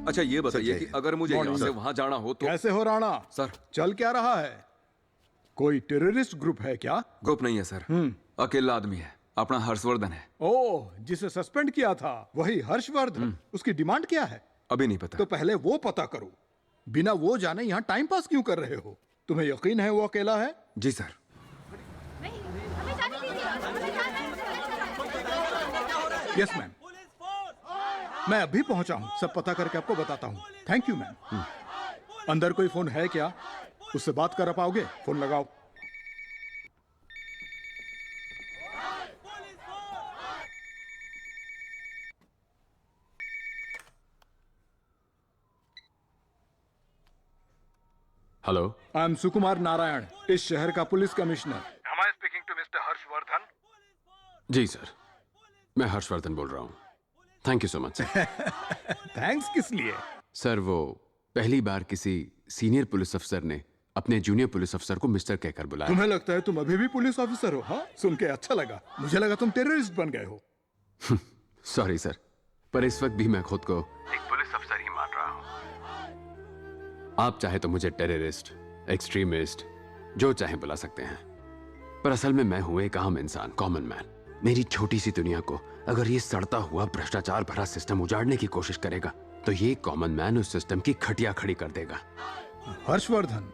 अच्छा ये बताइए कि अगर मुझे यहाँ से वहाँ जाना हो तो कैसे हो राणा? सर चल क्या रहा है? कोई टेररिस्ट ग्रुप है क्या? ग्रुप नहीं है सर, अकेला आदमी है, अपना हर्षवर्धन है। ओह, जिसे सस्पेंड किया था वही हर्षवर्धन। उसकी डिमांड क्या है? अभी नहीं पता। तो पहले वो पता करो। बिना वो जाने यहाँ टाइम पास क्यों कर रहे हो? तुम्हें यकीन है वो अकेला है? जी सर। Yes ma'am. मैं अभी पहुंचा हूं, सब पता करके आपको बताता हूं। Thank you ma'am. अंदर कोई फोन है क्या? उससे बात कर पाओगे? फोन लगाओ। Hello, I am Sukumar Narayan, इस शहर का police commissioner. Am I speaking to Mr. Harshvardhan? जी सर, मैं हर्षवर्धन बोल रहा हूँ। Thank you so much sir. Thanks किस लिए? सर, वो पहली बार किसी सीनियर पुलिस अफसर ने अपने जूनियर पुलिस अफसर को मिस्टर कहकर बुलाया। तुम्हें लगता है तुम अभी भी पुलिस ऑफिसर हो? हाँ, सुन के अच्छा लगा। मुझे लगा तुम टेररिस्ट बन गए हो। सॉरी सर, पर इस वक्त भी मैं खुद को एक पुलिस अफसर ही मान रहा हूँ। आप चाहे तो मुझे टेररिस्ट, एक्सट्रीमिस्ट, जो चाहे बुला सकते हैं, पर असल में मैं हूं एक आम इंसान, कॉमन मैन। मेरी छोटी सी दुनिया को अगर ये सड़ता हुआ भ्रष्टाचार भरा सिस्टम उजाड़ने की कोशिश करेगा तो ये कॉमन मैन उस सिस्टम की खटिया खड़ी कर देगा। हर्षवर्धन।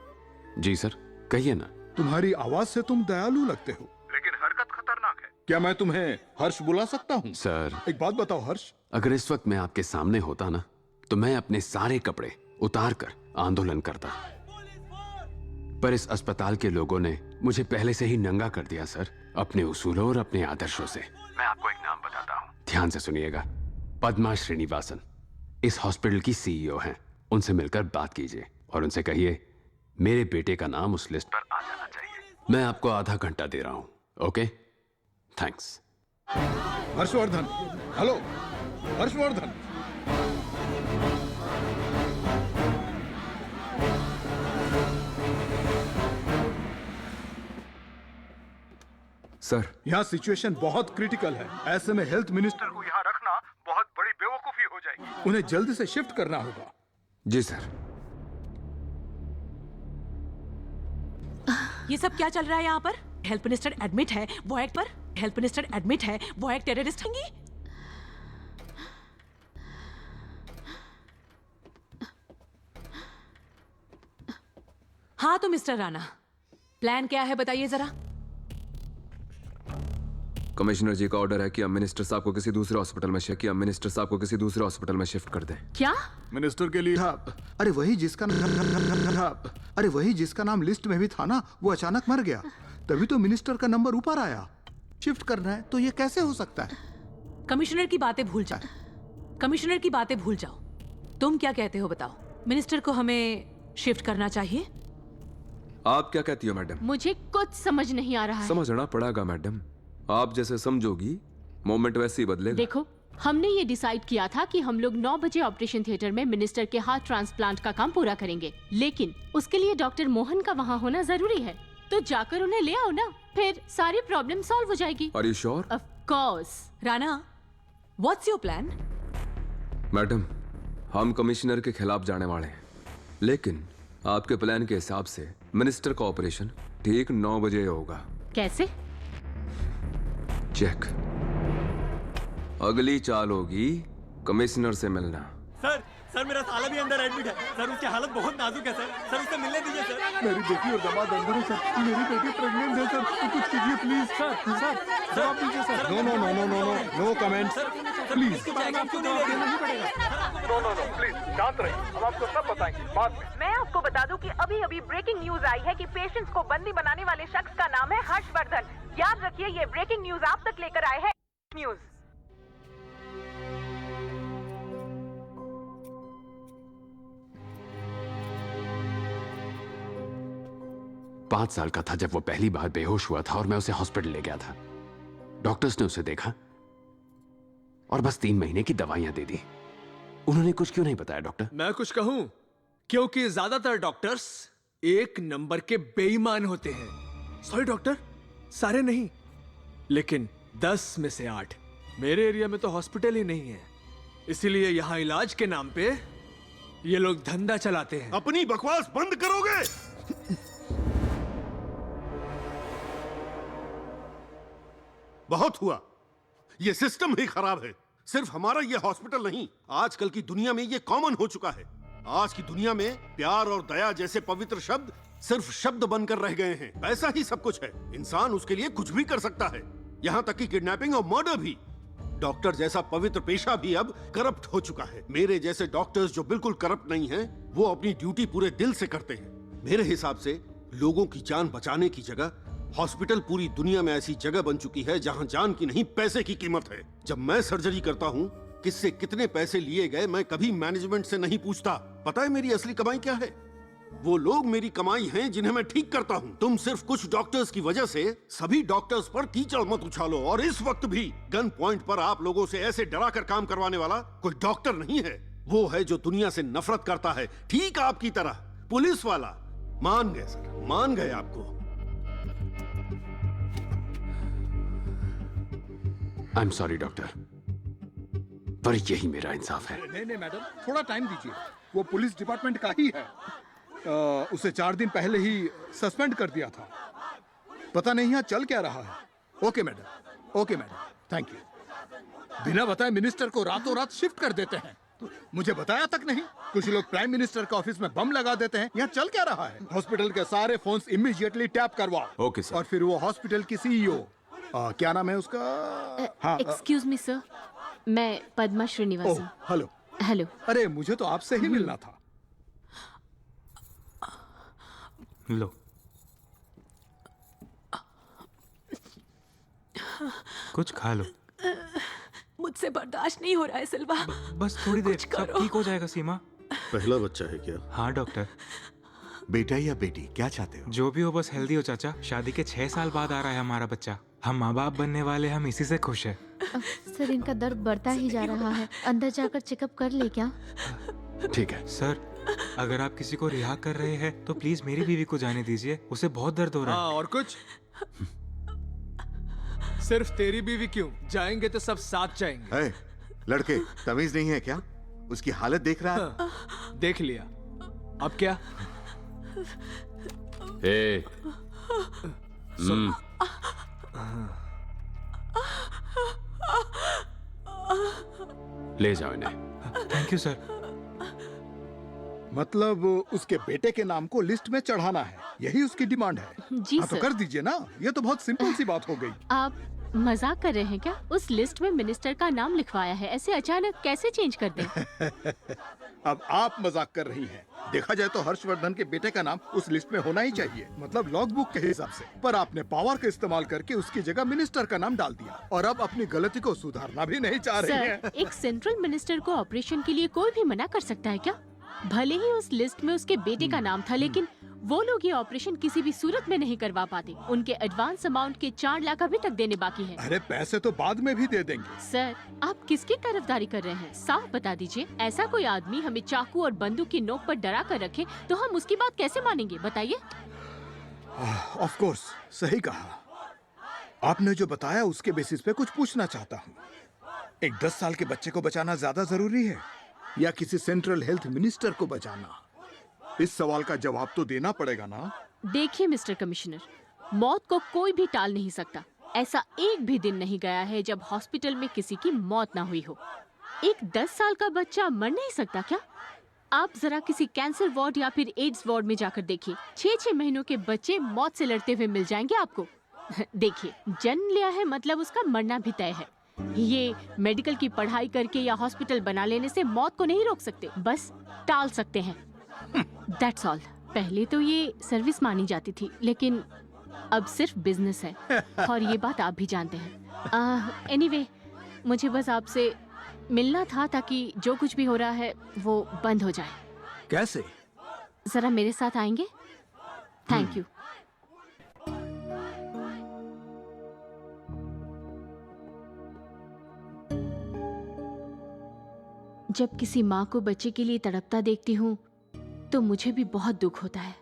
जी सर, कहिए ना। तुम्हारी आवाज से तुम दयालु लगते हो, लेकिन हरकत खतरनाक है। क्या मैं तुम्हें हर्ष बुला सकता हूँ? सर, एक बात बताओ हर्ष, अगर इस वक्त मैं आपके सामने होता ना तो मैं अपने सारे कपड़े उतार कर आंदोलन करता, पर इस अस्पताल के लोगों ने मुझे पहले से ही नंगा कर दिया सर, अपने उसूलों और अपने आदर्शों से। मैं आपको एक नाम बताता हूँ, ध्यान से सुनिएगा। पद्मा श्रीनिवासन इस हॉस्पिटल की सीईओ हैं। उनसे मिलकर बात कीजिए और उनसे कहिए मेरे बेटे का नाम उस लिस्ट पर आ जाना चाहिए। मैं आपको आधा घंटा दे रहा हूँ। Okay, thanks. Harshvardhan. Hello Harshvardhan. Sir, यहाँ सिचुएशन बहुत क्रिटिकल है। ऐसे में हेल्थ मिनिस्टर को यहाँ रखना बहुत बड़ी बेवकूफी हो जाएगी। उन्हें जल्दी से शिफ्ट करना होगा। जी सर। ये सब क्या चल रहा है यहाँ पर? हेल्थ मिनिस्टर एडमिट है, वो एक्ट पर हेल्थ मिनिस्टर एडमिट है, वो एक टेररिस्ट होंगी? हाँ तो मिस्टर राणा, प्लान क्या है बताइए जरा। कमिश्नर जी का ऑर्डर है कि अब मिनिस्टर साहब को किसी दूसरे हॉस्पिटल में शिफ्ट कर दें। क्या? मिनिस्टर के लिए? अरे वही जिसका नाम लिस्ट में भी था ना, वो अचानक मर गया, तभी तो मिनिस्टर का नंबर ऊपर आया। शिफ्ट करना है तो ये कैसे हो सकता है? कमिश्नर की बातें भूल जाओ, कमिश्नर की बातें भूल जाओ। तुम क्या कहते हो बताओ? मिनिस्टर को हमें शिफ्ट करना चाहिए? आप क्या कहती हो मैडम? मुझे कुछ समझ नहीं आ रहा है। समझना पड़ेगा मैडम, आप जैसे समझोगी मोमेंट वैसे ही बदलेगा। देखो, हमने ये डिसाइड किया था कि हम लोग 9 बजे ऑपरेशन थिएटर में मिनिस्टर के हार्ट ट्रांसप्लांट का काम पूरा करेंगे, लेकिन उसके लिए डॉक्टर मोहन का वहाँ होना जरूरी है, तो जाकर उन्हें ले आओ ना, फिर सारी प्रॉब्लम सॉल्व हो जाएगी। Are you sure? Of course. Rana, what's your plan? Madam, हम कमिश्नर के खिलाफ जाने वाले हैं, लेकिन आपके प्लान के हिसाब से मिनिस्टर का ऑपरेशन ठीक 9 बजे होगा। कैसे? चेक। अगली चाल होगी कमिश्नर से मिलना। सर मेरा साला भी अंदर एडमिट है सर, उसकी हालत बहुत नाजुक है सर उससे मिलने दीजिए सर। मेरी बेटी और दामाद अंदर है सर, मेरी बेटी प्रेग्नेंट है सर, तो कुछ कीजिए प्लीज। सर जवाब दीजिए sir. No comments please. No please शांत रहिए, हम आपको सब बताएंगे बाद में। मैं आपको बता दूं कि अभी ब्रेकिंग न्यूज आई है कि पेशेंट्स को बंदी बनाने वाले शख्स का नाम है हर्षवर्धन। याद रखिए, ये ब्रेकिंग न्यूज आप तक लेकर आए हैं न्यूज। 5 साल का था जब वो पहली बार बेहोश हुआ था और मैं उसे हॉस्पिटल ले गया था। डॉक्टर्स ने उसे देखा और बस 3 महीने की दवाइयां दे दी। उन्होंने कुछ क्यों नहीं बताया डॉक्टर? मैं कुछ कहूं? क्योंकि ज्यादातर डॉक्टर्स एक नंबर के बेईमान होते हैं। सॉरी डॉक्टर, सारे नहीं, लेकिन 10 में से 8। मेरे एरिया में तो हॉस्पिटल ही नहीं है, इसीलिए यहां इलाज के नाम पे ये लोग धंधा चलाते हैं। अपनी बकवास बंद करोगे? बहुत हुआ, ये सिस्टम ही खराब है। सिर्फ हमारा ये हॉस्पिटल नहीं, आजकल की दुनिया में ये कॉमन हो चुका है। आज की दुनिया में प्यार और दया जैसे पवित्र शब्द सिर्फ शब्द बनकर रह गए हैं। पैसा ही सब कुछ है, इंसान उसके लिए कुछ भी कर सकता है, यहाँ तक कि किडनैपिंग और मर्डर भी। डॉक्टर जैसा पवित्र पेशा भी अब करप्ट हो चुका है। मेरे जैसे डॉक्टर्स जो बिल्कुल करप्ट नहीं हैं, वो अपनी ड्यूटी पूरे दिल से करते हैं। मेरे हिसाब से लोगों की जान बचाने की जगह हॉस्पिटल पूरी दुनिया में ऐसी जगह बन चुकी है जहां जान की नहीं पैसे की कीमत है। जब मैं सर्जरी करता हूं, किससे कितने पैसे लिए गए मैं कभी मैनेजमेंट से नहीं पूछता। पता है मेरी असली कमाई क्या है? वो लोग मेरी कमाई हैं जिन्हें मैं ठीक करता हूं। तुम सिर्फ कुछ डॉक्टर्स की वजह से सभी डॉक्टर्स पर कीचड़ मत उछालो। और इस वक्त भी गन पॉइंट पर आप लोगों से ऐसे डरा कर काम करवाने वाला कोई डॉक्टर नहीं है। वो है जो दुनिया से नफरत करता है, ठीक आपकी तरह। पुलिस वाला। मान गए सर, मान गए आपको। आई एम सॉरी डॉक्टर, पर यही मेरा इंसाफ है। नहीं मैडम, थोड़ा टाइम दीजिए। वो पुलिस डिपार्टमेंट का ही है। उसे 4 दिन पहले ही सस्पेंड कर दिया था। पता नहीं यहाँ चल क्या रहा है। Okay madam, thank you. बिना बताए मिनिस्टर को रातों रात शिफ्ट कर देते हैं। मुझे बताया तक नहीं। कुछ लोग प्राइम मिनिस्टर के ऑफिस में बम लगा देते हैं। यहाँ चल क्या रहा है? हॉस्पिटल के सारे फोन्स इमीडिएटली टैप करवाओ। Okay sir. और फिर वो हॉस्पिटल की सीईओ, क्या नाम है उसका? हाँ, एक्सक्यूज मी सर, मैं पद्मा श्रीनिवासन। हेलो। हेलो। अरे मुझे तो आपसे ही मिलना था। लो, कुछ खा लो। मुझसे बर्दाश्त नहीं हो रहा है सिल्वा। बस थोड़ी देर, सब ठीक हो जाएगा सीमा। पहला बच्चा है क्या? हाँ डॉक्टर। बेटा या बेटी, क्या चाहते हो? जो भी हो, बस हेल्दी हो चाचा। शादी के 6 साल बाद आ रहा है हमारा बच्चा। हम माँ बाप बनने वाले, हम इसी से खुश है। सर, इनका दर्द बढ़ता ही जा रहा है। अंदर जाकर चेकअप कर ले क्या? ठीक है सर, अगर आप किसी को रिहा कर रहे हैं तो प्लीज मेरी बीवी को जाने दीजिए। उसे बहुत दर्द हो रहा है। हाँ, और कुछ? सिर्फ तेरी बीवी क्यों? जाएंगे तो सब साथ जाएंगे। है, लड़के तमीज नहीं है क्या? उसकी हालत देख रहा है? हाँ, देख लिया। अब क्या? ले जाओ इन्हें। Thank you sir. मतलब उसके बेटे के नाम को लिस्ट में चढ़ाना है, यही उसकी डिमांड है। जी हाँ, तो सर। कर दीजिए ना। ये तो बहुत सिंपल सी बात हो गई। आप मजाक कर रहे हैं क्या? उस लिस्ट में मिनिस्टर का नाम लिखवाया है, ऐसे अचानक कैसे चेंज कर दें? अब आप मजाक कर रही हैं। देखा जाए तो हर्षवर्धन के बेटे का नाम उस लिस्ट में होना ही चाहिए, मतलब लॉग बुक के हिसाब से। पर आपने पावर का इस्तेमाल करके उसकी जगह मिनिस्टर का नाम डाल दिया और अब अपनी गलती को सुधारना भी नहीं चाह रही सर, हैं। एक सेंट्रल मिनिस्टर को ऑपरेशन के लिए कोई भी मना कर सकता है क्या? भले ही उस लिस्ट में उसके बेटे का नाम था, लेकिन वो लोग ये ऑपरेशन किसी भी सूरत में नहीं करवा पाते। उनके एडवांस अमाउंट के 4 लाख अभी तक देने बाकी है। अरे पैसे तो बाद में भी दे देंगे। सर, आप किसकी तरफदारी कर रहे हैं? साफ बता दीजिए। ऐसा कोई आदमी हमें चाकू और बंदूक की नोक पर डरा कर रखे तो हम उसकी बात कैसे मानेंगे? बताइए। ऑफ कोर्स, सही कहा। आपने जो बताया उसके बेसिस पे कुछ पूछना चाहता हूँ। एक 10 साल के बच्चे को बचाना ज्यादा जरूरी है या किसी सेंट्रल हेल्थ मिनिस्टर को बचाना? इस सवाल का जवाब तो देना पड़ेगा ना। देखिए मिस्टर कमिश्नर, मौत को कोई भी टाल नहीं सकता। ऐसा एक भी दिन नहीं गया है जब हॉस्पिटल में किसी की मौत ना हुई हो। एक 10 साल का बच्चा मर नहीं सकता क्या? आप जरा किसी कैंसर वार्ड या फिर एड्स वार्ड में जाकर देखिए। 6-6 महीनों के बच्चे मौत से लड़ते हुए मिल जाएंगे आपको। देखिए, जन्म लिया है मतलब उसका मरना भी तय है। ये मेडिकल की पढ़ाई करके या हॉस्पिटल बना लेने से मौत को नहीं रोक सकते, बस टाल सकते हैं। That's all. पहले तो ये सर्विस मानी जाती थी, लेकिन अब सिर्फ बिजनेस है और ये बात आप भी जानते हैं। Anyway, मुझे बस आपसे मिलना था ताकि जो कुछ भी हो रहा है वो बंद हो जाए। कैसे? जरा मेरे साथ आएंगे? Thank you. जब किसी माँ को बच्चे के लिए तड़पता देखती हूँ तो मुझे भी बहुत दुख होता है,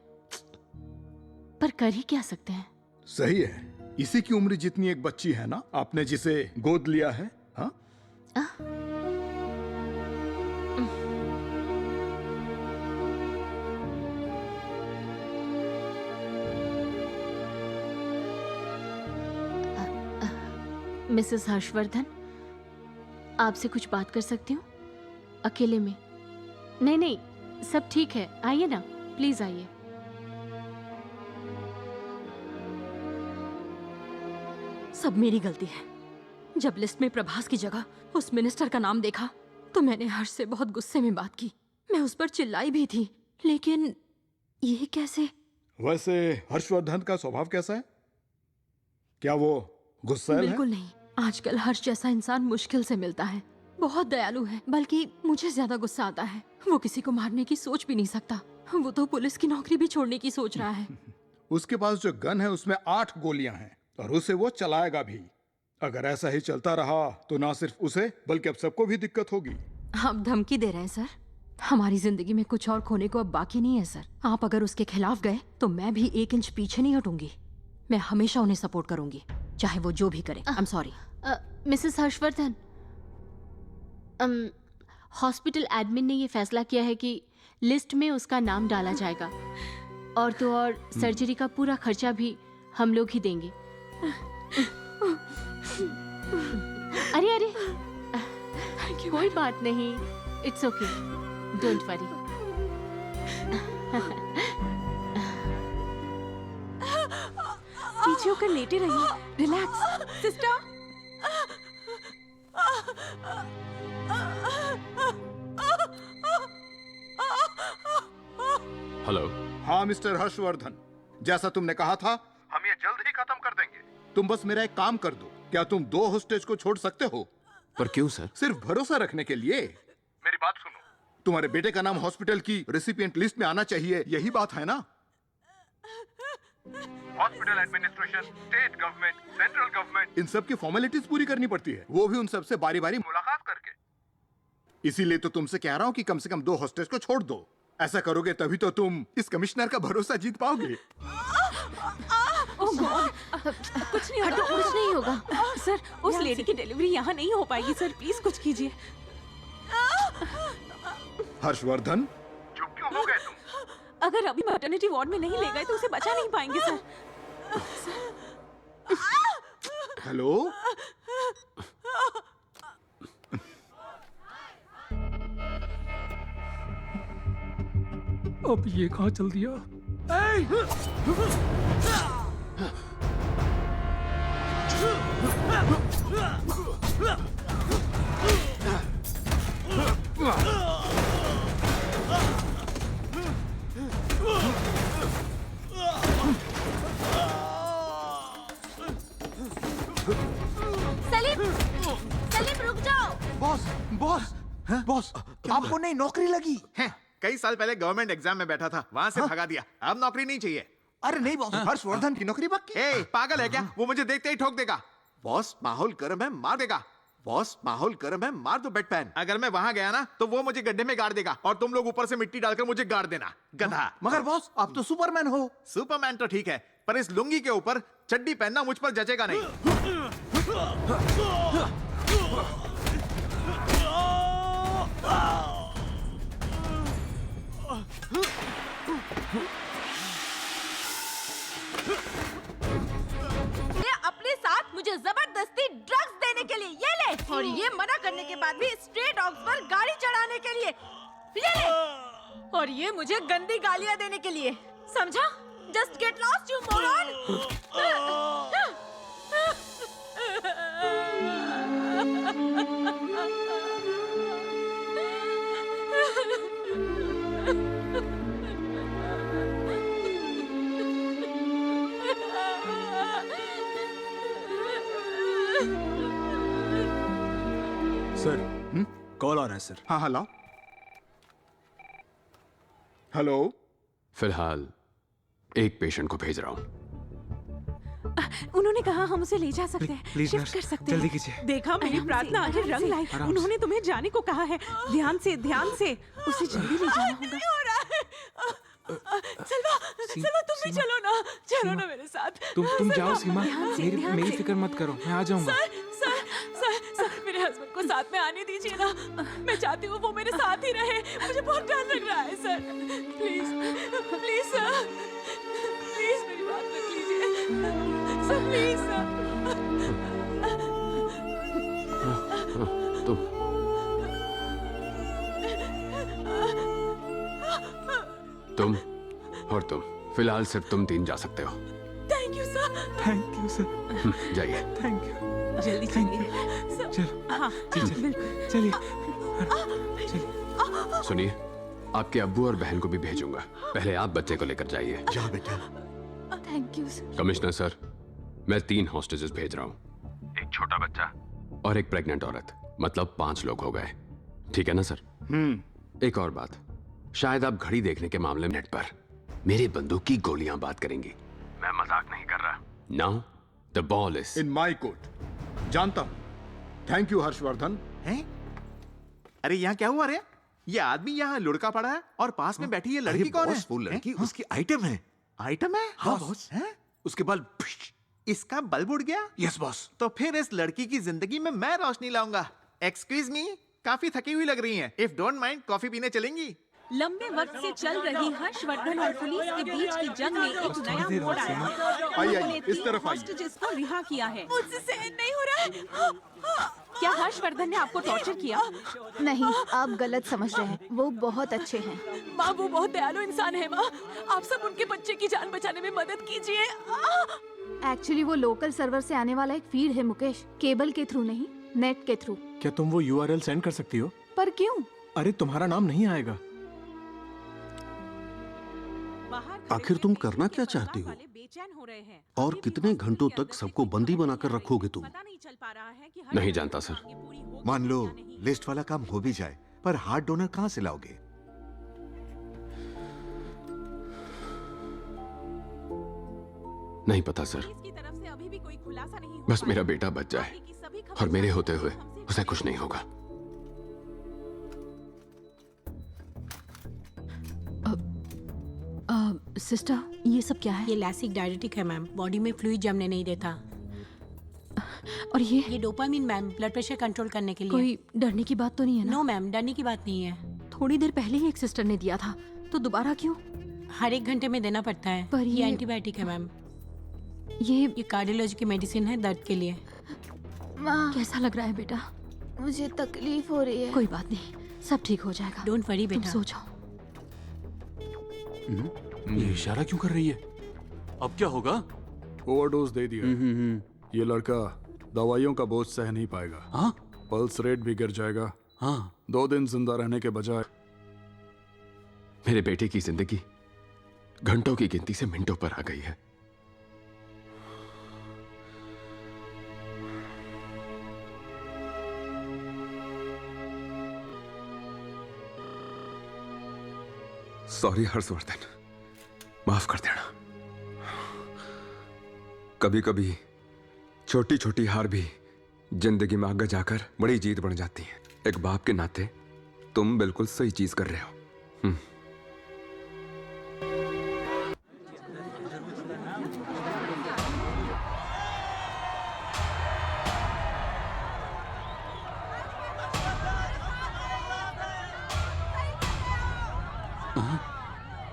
पर कर ही क्या सकते हैं। सही है, इसी की उम्र जितनी एक बच्ची है ना, आपने जिसे गोद लिया है। हाँ? मिसेस हर्षवर्धन, आपसे कुछ बात कर सकती हूँ अकेले में? नहीं, सब ठीक है, आइए ना, प्लीज आइए। सब मेरी गलती है। जब लिस्ट में प्रभास की जगह उस मिनिस्टर का नाम देखा तो मैंने हर्ष से बहुत गुस्से में बात की। मैं उस पर चिल्लाई भी थी, लेकिन ये कैसे? वैसे हर्षवर्धन का स्वभाव कैसा है? क्या वो गुस्सैल है? बिल्कुल नहीं। आजकल हर्ष जैसा इंसान मुश्किल से मिलता है। बहुत दयालु है, बल्कि मुझे ज्यादा गुस्सा आता है। वो किसी को मारने की सोच भी नहीं सकता। वो तो पुलिस की नौकरी भी छोड़ने की सोच रहा है। उसके पास जो गन है उसमें 8 गोलियां हैं और उसे वो चलाएगा भी। अगर ऐसा ही चलता रहा तो ना सिर्फ उसे बल्कि अब सबको भी दिक्कत होगी। आप धमकी दे रहे हैं सर? हमारी जिंदगी में कुछ और खोने को अब बाकी नहीं है सर। आप अगर उसके खिलाफ गए तो मैं भी 1 इंच पीछे नहीं हटूंगी। मैं हमेशा उन्हें सपोर्ट करूंगी, चाहे वो जो भी करे। I am sorry. Mrs Harshvardhan, hospital admin ने ये फैसला किया है कि लिस्ट में उसका नाम डाला जाएगा, और तो और सर्जरी का पूरा खर्चा भी हम लोग ही देंगे। अरे अरे, कोई बात नहीं, इट्स ओके, डोंट वरी। पीछे होकर लेटे रहिए, रिलैक्स। Sister, hello. हाँ मिस्टर हर्षवर्धन, जैसा तुमने कहा था हम ये जल्द ही खत्म कर देंगे। तुम बस मेरा एक काम कर दो। क्या तुम 2 होस्टेज को छोड़ सकते हो? पर क्यों सर? सिर्फ भरोसा रखने के लिए। मेरी बात सुनो, तुम्हारे बेटे का नाम हॉस्पिटल की रेसिपिएंट लिस्ट में आना चाहिए, यही बात है ना? Hospital administration, state government, central government, इन सब की फॉर्मेलिटीज पूरी करनी पड़ती है, वो भी उन सब से बारी बारी मुलाकात करके। इसीलिए तो तुमसे कह रहा हूँ कि कम से कम 2 होस्टेज को छोड़ दो। ऐसा करोगे तभी तो तुम इस कमिश्नर का भरोसा जीत पाओगे। ओह गॉड, कुछ नहीं होगा, कुछ नहीं होगा। सर, उस लेडी की डिलीवरी यहाँ नहीं हो पाएगी सर, प्लीज कुछ कीजिए। हर्षवर्धन, चुप क्यों हो गए तुम? अगर अभी मैटरनिटी वार्ड में नहीं ले गए तो उसे बचा नहीं पाएंगे सर। हेलो, अब ये कहाँ चल दिया? सलीम, सलीम रुक जाओ। बॉस, बॉस, बॉस, आपको नई नौकरी लगी है? कई साल पहले गवर्नमेंट एग्जाम में बैठा था, वहाँ से भगा दिया। अब नौकरी नहीं चाहिए। अरे नहीं बॉस, हर्षवर्धन की नौकरी पक्की। ए, पागल है क्या? वो मुझे देखते ही ठोक देगा। बॉस, माहौल गर्म है, मार देगा। बॉस, माहौल गर्म है, मार दो बेड पैन। अगर मैं वहाँ गया ना तो वो मुझे गड्ढे में गाड़ देगा और तुम लोग ऊपर से मिट्टी डालकर मुझे गाड़ देना, गधा। मगर बॉस, आप तो सुपरमैन हो। सुपरमैन तो ठीक है, पर इस लुंगी के ऊपर चड्डी पहनना मुझ पर जचेगा नहीं। ये अपने साथ मुझे जबरदस्ती ड्रग्स देने के लिए ये ले, और ये मना करने के बाद भी स्ट्रे डॉग्स पर गाड़ी चढ़ाने के लिए ये ले, और ये मुझे गंदी गालियां देने के लिए। समझा? Just get lost you sir, call आ रहा है सर। हाँ हाँ लाओ। हेलो, फिलहाल एक पेशेंट को भेज रहा हूँ। उन्होंने कहा हम उसे ले जा सकते हैं, प्लीज शिफ्ट नर्स, कर सकते जल्दी हैं। कीजिए। देखा, मेरी प्रार्थना आखिर रंग लाई। आराम से। उन्होंने तुम्हें जाने को कहा है। ध्यान से, ध्यान से, उसे जल्दी ले जाना होगा। सलवा, सलवा तुम भी चलो ना, चलो ना मेरे साथ। तुम जाओ सीमा, ध्यान से, मेरी ध्यान मेरी से। फिक्र मत करो, मैं आ जाऊंगा। सर, मेरे हस्बैंड को साथ में आने दीजिए ना। मैं चाहती हूँ वो मेरे साथ ही रहे। मुझे बहुत डर लग रहा है sir. Please, please sir, please मेरी बात मत कीजिए सर, प्लीज सर। तुम और तुम, फिलहाल सिर्फ तुम 3 जा सकते हो। Thank you sir. Thank you sir. जाइए। Thank you. जल्दी चलिए। चलो। हाँ चलिए। बिल्कुल। चलिए। सुनिए, आपके अब्बू और बहन को भी भेजूंगा। पहले आप बच्चे को लेकर जाइए। जा बेटा। Thank you sir. Commissioner sir, मैं 3 हॉस्टेजेस भेज रहा हूँ। एक छोटा बच्चा और एक प्रेग्नेंट औरत, मतलब 5 लोग हो गए। ठीक है ना सर? एक और बात, शायद आप घड़ी देखने के मामले में नेट पर मेरे बंदूक की गोलियां बात करेंगी। मैं मजाक नहीं कर रहा। Now the ball is in my court. जानता हूं। Thank you Harshvardhan. हैं? अरे यहाँ क्या हुआ रे? ये आदमी यहाँ लुढ़का पड़ा है और पास में बैठी ये लड़की कौन है? वो लड़की उसकी आइटम है। आइटम है? हाँ बॉस। हैं? उसके बल्ब। इसका बल्ब उड़ गया? Yes boss. तो फिर इस लड़की की जिंदगी में मैं रोशनी लाऊंगा। एक्सक्यूज मी, काफी थकी हुई लग रही हैं। इफ डोंट माइंड कॉफी पीने चलेंगी? लंबे वक्त से चल रही हर्षवर्धन और पुलिस के बीच की जंग में एक नया मोड़ आया है। आइए, इस तरफ आइए। हॉस्टेजेस को रिहा किया है। मुझसे सहन नहीं हो रहा है। क्या हर्षवर्धन ने आपको टॉर्चर किया? नहीं, आप गलत समझ रहे हैं। वो बहुत अच्छे हैं। माँ, वो बहुत दयालु इंसान है। माँ, आप सब उनके बच्चे की जान बचाने में मदद कीजिए। एक्चुअली वो लोकल सर्वर से आने वाला एक फीड है मुकेश, केबल के थ्रू नहीं, नेट के थ्रू। क्या तुम वो URL सेंड कर सकती हो? पर क्यों? अरे तुम्हारा नाम नहीं आएगा। आखिर तुम करना क्या चाहती हो? और कितने घंटों तक सबको बंदी बनाकर रखोगे तुम? नहीं जानता सर। मान लो लिस्ट वाला काम हो भी जाए, पर हार्ट डोनर कहाँ से लाओगे? नहीं पता सर। बस मेरा बेटा बच जाए और मेरे होते हुए उसे कुछ नहीं होगा। सिस्टर, ये सब क्या है? ये लैसिक डायरेटिक है मैम, बॉडी में फ्लूइड जमने नहीं देता। और ये dopamine ma'am, blood pressure control करने के लिए। कोई डरने की बात तो नहीं है ना? नो मैम, डरने की बात नहीं है। थोड़ी देर पहले ही एक सिस्टर ने दिया था, तो दोबारा क्यों? हर 1 घंटे में देना पड़ता है। पर ये एंटीबायोटिक है मैम। ये कार्डियोलॉजी की मेडिसिन है दर्द के लिए। माँ, कैसा लग रहा है बेटा? मुझे तकलीफ हो रही है। कोई बात नहीं, सब ठीक हो जाएगा। डोंट वरी बेटा। सो जाओ। ये इशारा क्यों कर रही है? अब क्या होगा? ओवरडोज दे दिया। ये लड़का दवाइयों का बोझ सह नहीं पाएगा। हाँ? पल्स रेट भी गिर जाएगा। हाँ। 2 दिन जिंदा रहने के बजाय मेरे बेटे की जिंदगी घंटों की गिनती से मिनटों पर आ गई है। सॉरी हर्षवर्धन, माफ कर देना। कभी कभी छोटी छोटी हार भी जिंदगी में आगे जाकर बड़ी जीत बन जाती है। एक बाप के नाते तुम बिल्कुल सही चीज कर रहे हो।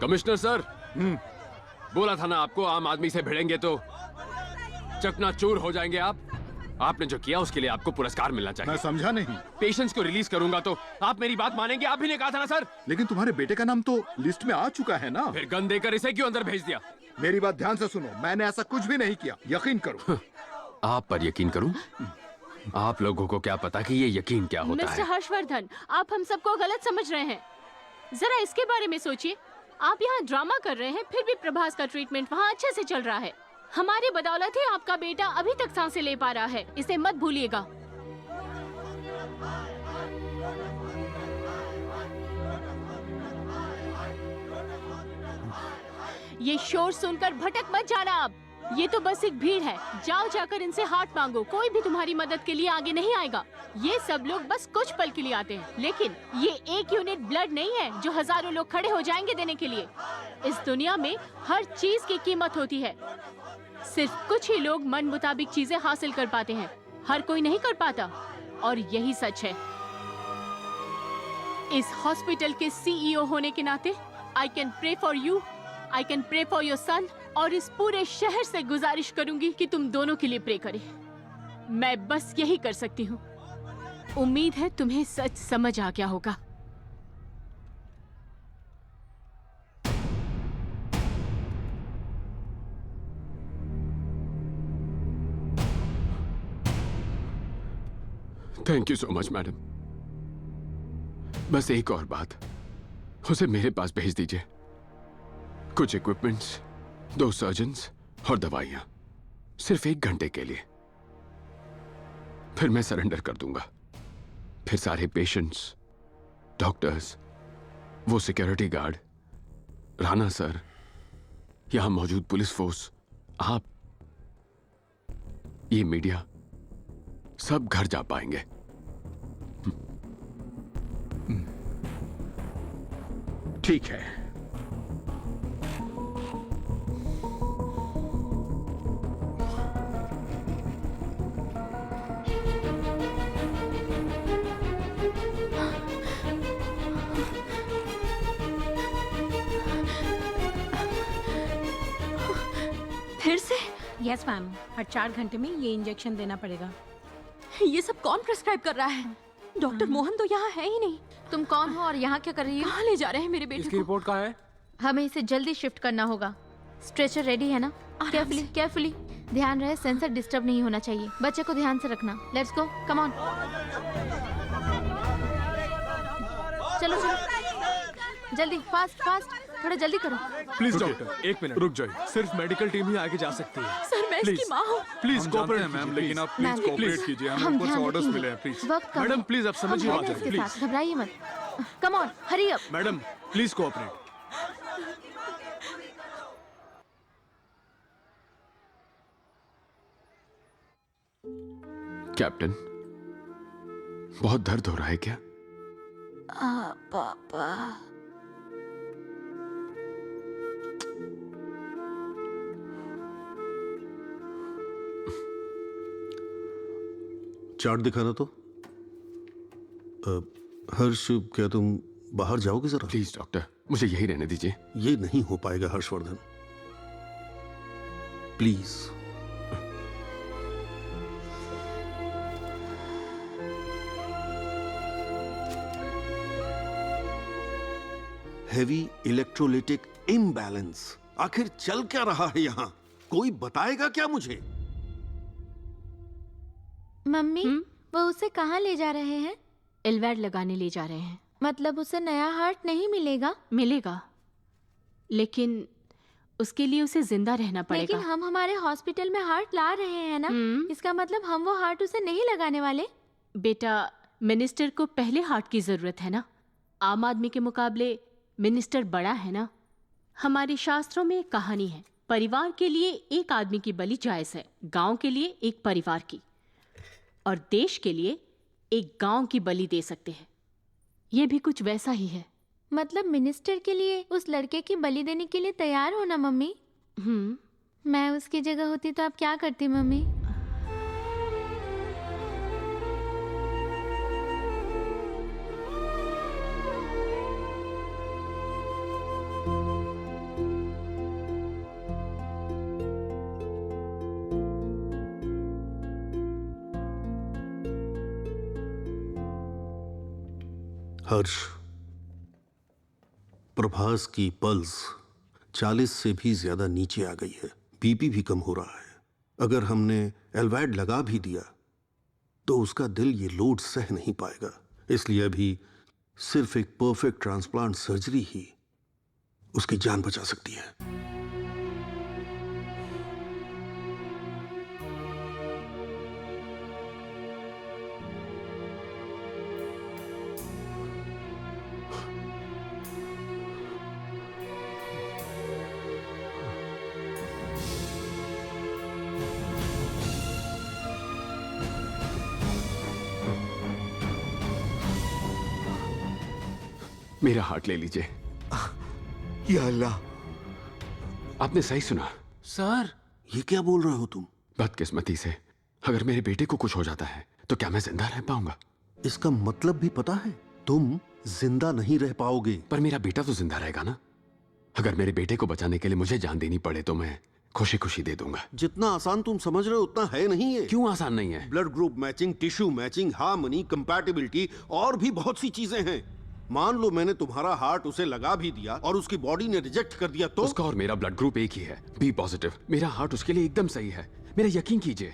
कमिश्नर सर, बोला था ना आपको, आम आदमी से भिड़ेंगे तो चकनाचूर हो जाएंगे आप। आपने जो किया उसके लिए आपको पुरस्कार मिलना चाहिए। मैं समझा नहीं। पेशेंट्स को रिलीज करूंगा तो आप मेरी बात मानेंगे? आप भी ने कहा था ना सर। लेकिन तुम्हारे बेटे का नाम तो लिस्ट में आ चुका है ना। फिर गन देकर इसे क्यों अंदर भेज दिया? मेरी बात ध्यान से सुनो, मैंने ऐसा कुछ भी नहीं किया, यकीन करो। आप पर यकीन करूं? आप लोगों को क्या पता कि ये यकीन क्या होता मिस्टर है। हर्षवर्धन, आप हम सबको गलत समझ रहे हैं। जरा इसके बारे में सोचिए। आप यहाँ ड्रामा कर रहे हैं, फिर भी प्रभास का ट्रीटमेंट वहाँ अच्छे से चल रहा है। हमारी बदौलत ही आपका बेटा अभी तक सांसें ले पा रहा है, इसे मत भूलिएगा। ये शोर सुनकर भटक मत जाना आप। ये तो बस एक भीड़ है। जाओ जाकर इनसे हाथ मांगो, कोई भी तुम्हारी मदद के लिए आगे नहीं आएगा। ये सब लोग बस कुछ पल के लिए आते हैं, लेकिन ये 1 यूनिट ब्लड नहीं है जो हजारों लोग खड़े हो जाएंगे देने के लिए। इस दुनिया में हर चीज की कीमत होती है। सिर्फ कुछ ही लोग मन मुताबिक चीजें हासिल कर पाते हैं, हर कोई नहीं कर पाता, और यही सच है। इस हॉस्पिटल के CEO होने के नाते I can pray for you, I can pray for your son, और इस पूरे शहर से गुजारिश करूंगी कि तुम दोनों के लिए प्रे करें। मैं बस यही कर सकती हूँ। उम्मीद है तुम्हें सच समझ आ गया होगा। Thank you so much madam. बस एक और बात, उसे मेरे पास भेज दीजिए। कुछ इक्विपमेंट्स, 2 सर्जन्स और दवाइयां, सिर्फ 1 घंटे के लिए। फिर मैं सरेंडर कर दूंगा। फिर सारे पेशेंट्स, डॉक्टर्स, वो सिक्योरिटी गार्ड, राणा सर, यहां मौजूद पुलिस फोर्स, आप, ये मीडिया, सब घर जा पाएंगे। ठीक है। फिर से? यस मैम, हर 4 घंटे में ये इंजेक्शन देना पड़ेगा। ये सब कौन प्रिस्क्राइब कर रहा है? डॉक्टर मोहन तो यहाँ है ही नहीं। तुम कौन हो और यहाँ क्या कर रही हो? कहाँ ले जा रहे हैं मेरे बेटे इसकी को? रिपोर्ट कहाँ है? हमें इसे जल्दी शिफ्ट करना होगा। स्ट्रेचर रेडी है ना? केयरफुली केयरफुली, ध्यान रहे सेंसर डिस्टर्ब नहीं होना चाहिए। बच्चे को ध्यान से रखना। Let's go, come on. चलो चलो जल्दी, फास्ट फास्ट, थोड़ा जल्दी करो। प्लीज डॉक्टर, 1 मिनट रुक जाइए। सिर्फ मेडिकल टीम ही आगे जा सकती है। सर मैं इसकी माँ हूँ। प्लीज हम कोऑपरेट जानते हैं मैम, लेकिन आप मैम, प्लीज कोऑपरेट कीजिए। हम हमें ऊपर से ध्यान ऑर्डर्स रखेंगे। मिले हैं, प्लीज। वक्त कम है। मैडम प्लीज आप समझिए हम बात हैं को, इसके प्लीज। साथ, घबराइए मत। Come on, hurry up. Madam please cooperate. Captain, बहुत दर्द हो रहा है क्या? पापा। चार्ट दिखाना तो। हर्ष, क्या तुम बाहर जाओगे जरा? प्लीज डॉक्टर, मुझे यही रहने दीजिए। ये नहीं हो पाएगा Harshvardhan, please. Heavy electrolytic imbalance. आखिर चल क्या रहा है यहां? कोई बताएगा क्या मुझे? मम्मी, वो उसे कहाँ ले जा रहे हैं? एलवैड लगाने ले जा रहे हैं। मतलब उसे नया हार्ट नहीं मिलेगा? मिलेगा, लेकिन उसके लिए उसे जिंदा रहना पड़ेगा। लेकिन हम हमारे हॉस्पिटल में हार्ट ला रहे हैं ना, इसका मतलब हम वो हार्ट उसे नहीं लगाने वाले? बेटा, मिनिस्टर को पहले हार्ट की जरूरत है ना। आम आदमी के मुकाबले मिनिस्टर बड़ा है ना। हमारे शास्त्रों में एक कहानी है, परिवार के लिए एक आदमी की बलि जायज है, गांव के लिए एक परिवार की, और देश के लिए एक गांव की बलि दे सकते हैं। ये भी कुछ वैसा ही है। मतलब मिनिस्टर के लिए उस लड़के की बलि देने के लिए तैयार हो ना मम्मी? मैं उसकी जगह होती तो आप क्या करती मम्मी? हर्ष, प्रभास की पल्स 40 से भी ज्यादा नीचे आ गई है। बीपी भी कम हो रहा है। अगर हमने एलवैड लगा भी दिया तो उसका दिल ये लोड सह नहीं पाएगा। इसलिए अभी सिर्फ एक परफेक्ट ट्रांसप्लांट सर्जरी ही उसकी जान बचा सकती है। मेरा हार्ट ले लीजिए। या अल्लाह, आपने सही सुना। सर, ये क्या बोल रहे हो तुम? बदकिस्मती से अगर मेरे बेटे को कुछ हो जाता है तो क्या मैं जिंदा रह पाऊंगा? इसका मतलब भी पता है? तुम जिंदा नहीं रह पाओगे। पर मेरा बेटा तो जिंदा रहेगा ना। अगर मेरे बेटे को बचाने के लिए मुझे जान देनी पड़े तो मैं खुशी खुशी दे दूंगा। जितना आसान तुम समझ रहे हो उतना है नहीं है। क्यों आसान नहीं है? Blood group matching, tissue matching, harmony, compatibility और भी बहुत सी चीजें हैं। मान लो मैंने तुम्हारा हार्ट उसे लगा भी दिया और उसकी बॉडी ने रिजेक्ट कर दिया तो? उसका और मेरा ब्लड ग्रुप एक ही है, बी पॉजिटिव। मेरा हार्ट उसके लिए एकदम सही है, मेरा यकीन कीजिए।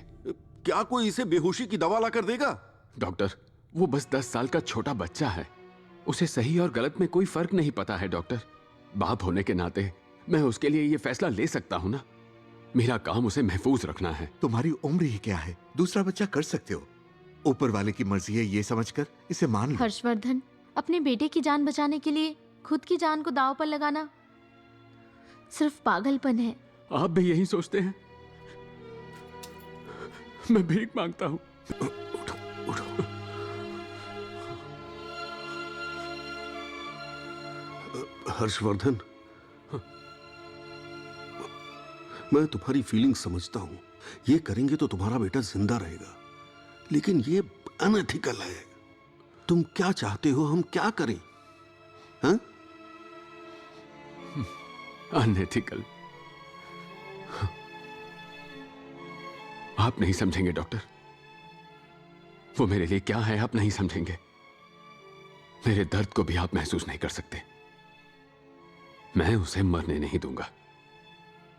क्या कोई इसे बेहोशी की दवा ला कर देगा? डॉक्टर, वो बस 10 साल का छोटा बच्चा है। उसे सही और गलत में कोई फर्क नहीं पता है डॉक्टर। बाप होने के नाते मैं उसके लिए ये फैसला ले सकता हूँ ना। मेरा काम उसे महफूज रखना है। तुम्हारी उम्र ही क्या है, दूसरा बच्चा कर सकते हो। ऊपर वाले की मर्जी है ये समझकर इसे मान लो। हर्षवर्धन, अपने बेटे की जान बचाने के लिए खुद की जान को दांव पर लगाना सिर्फ पागलपन है। आप भी यही सोचते हैं? मैं भीख मांगता हूँ। हर्षवर्धन, मैं तुम्हारी फीलिंग समझता हूं। ये करेंगे तो तुम्हारा बेटा जिंदा रहेगा, लेकिन ये अनएथिकल है। तुम क्या चाहते हो हम क्या करें? हाँ? अनएथिकल? आप नहीं समझेंगे डॉक्टर। वो मेरे लिए क्या है आप नहीं समझेंगे। मेरे दर्द को भी आप महसूस नहीं कर सकते। मैं उसे मरने नहीं दूंगा।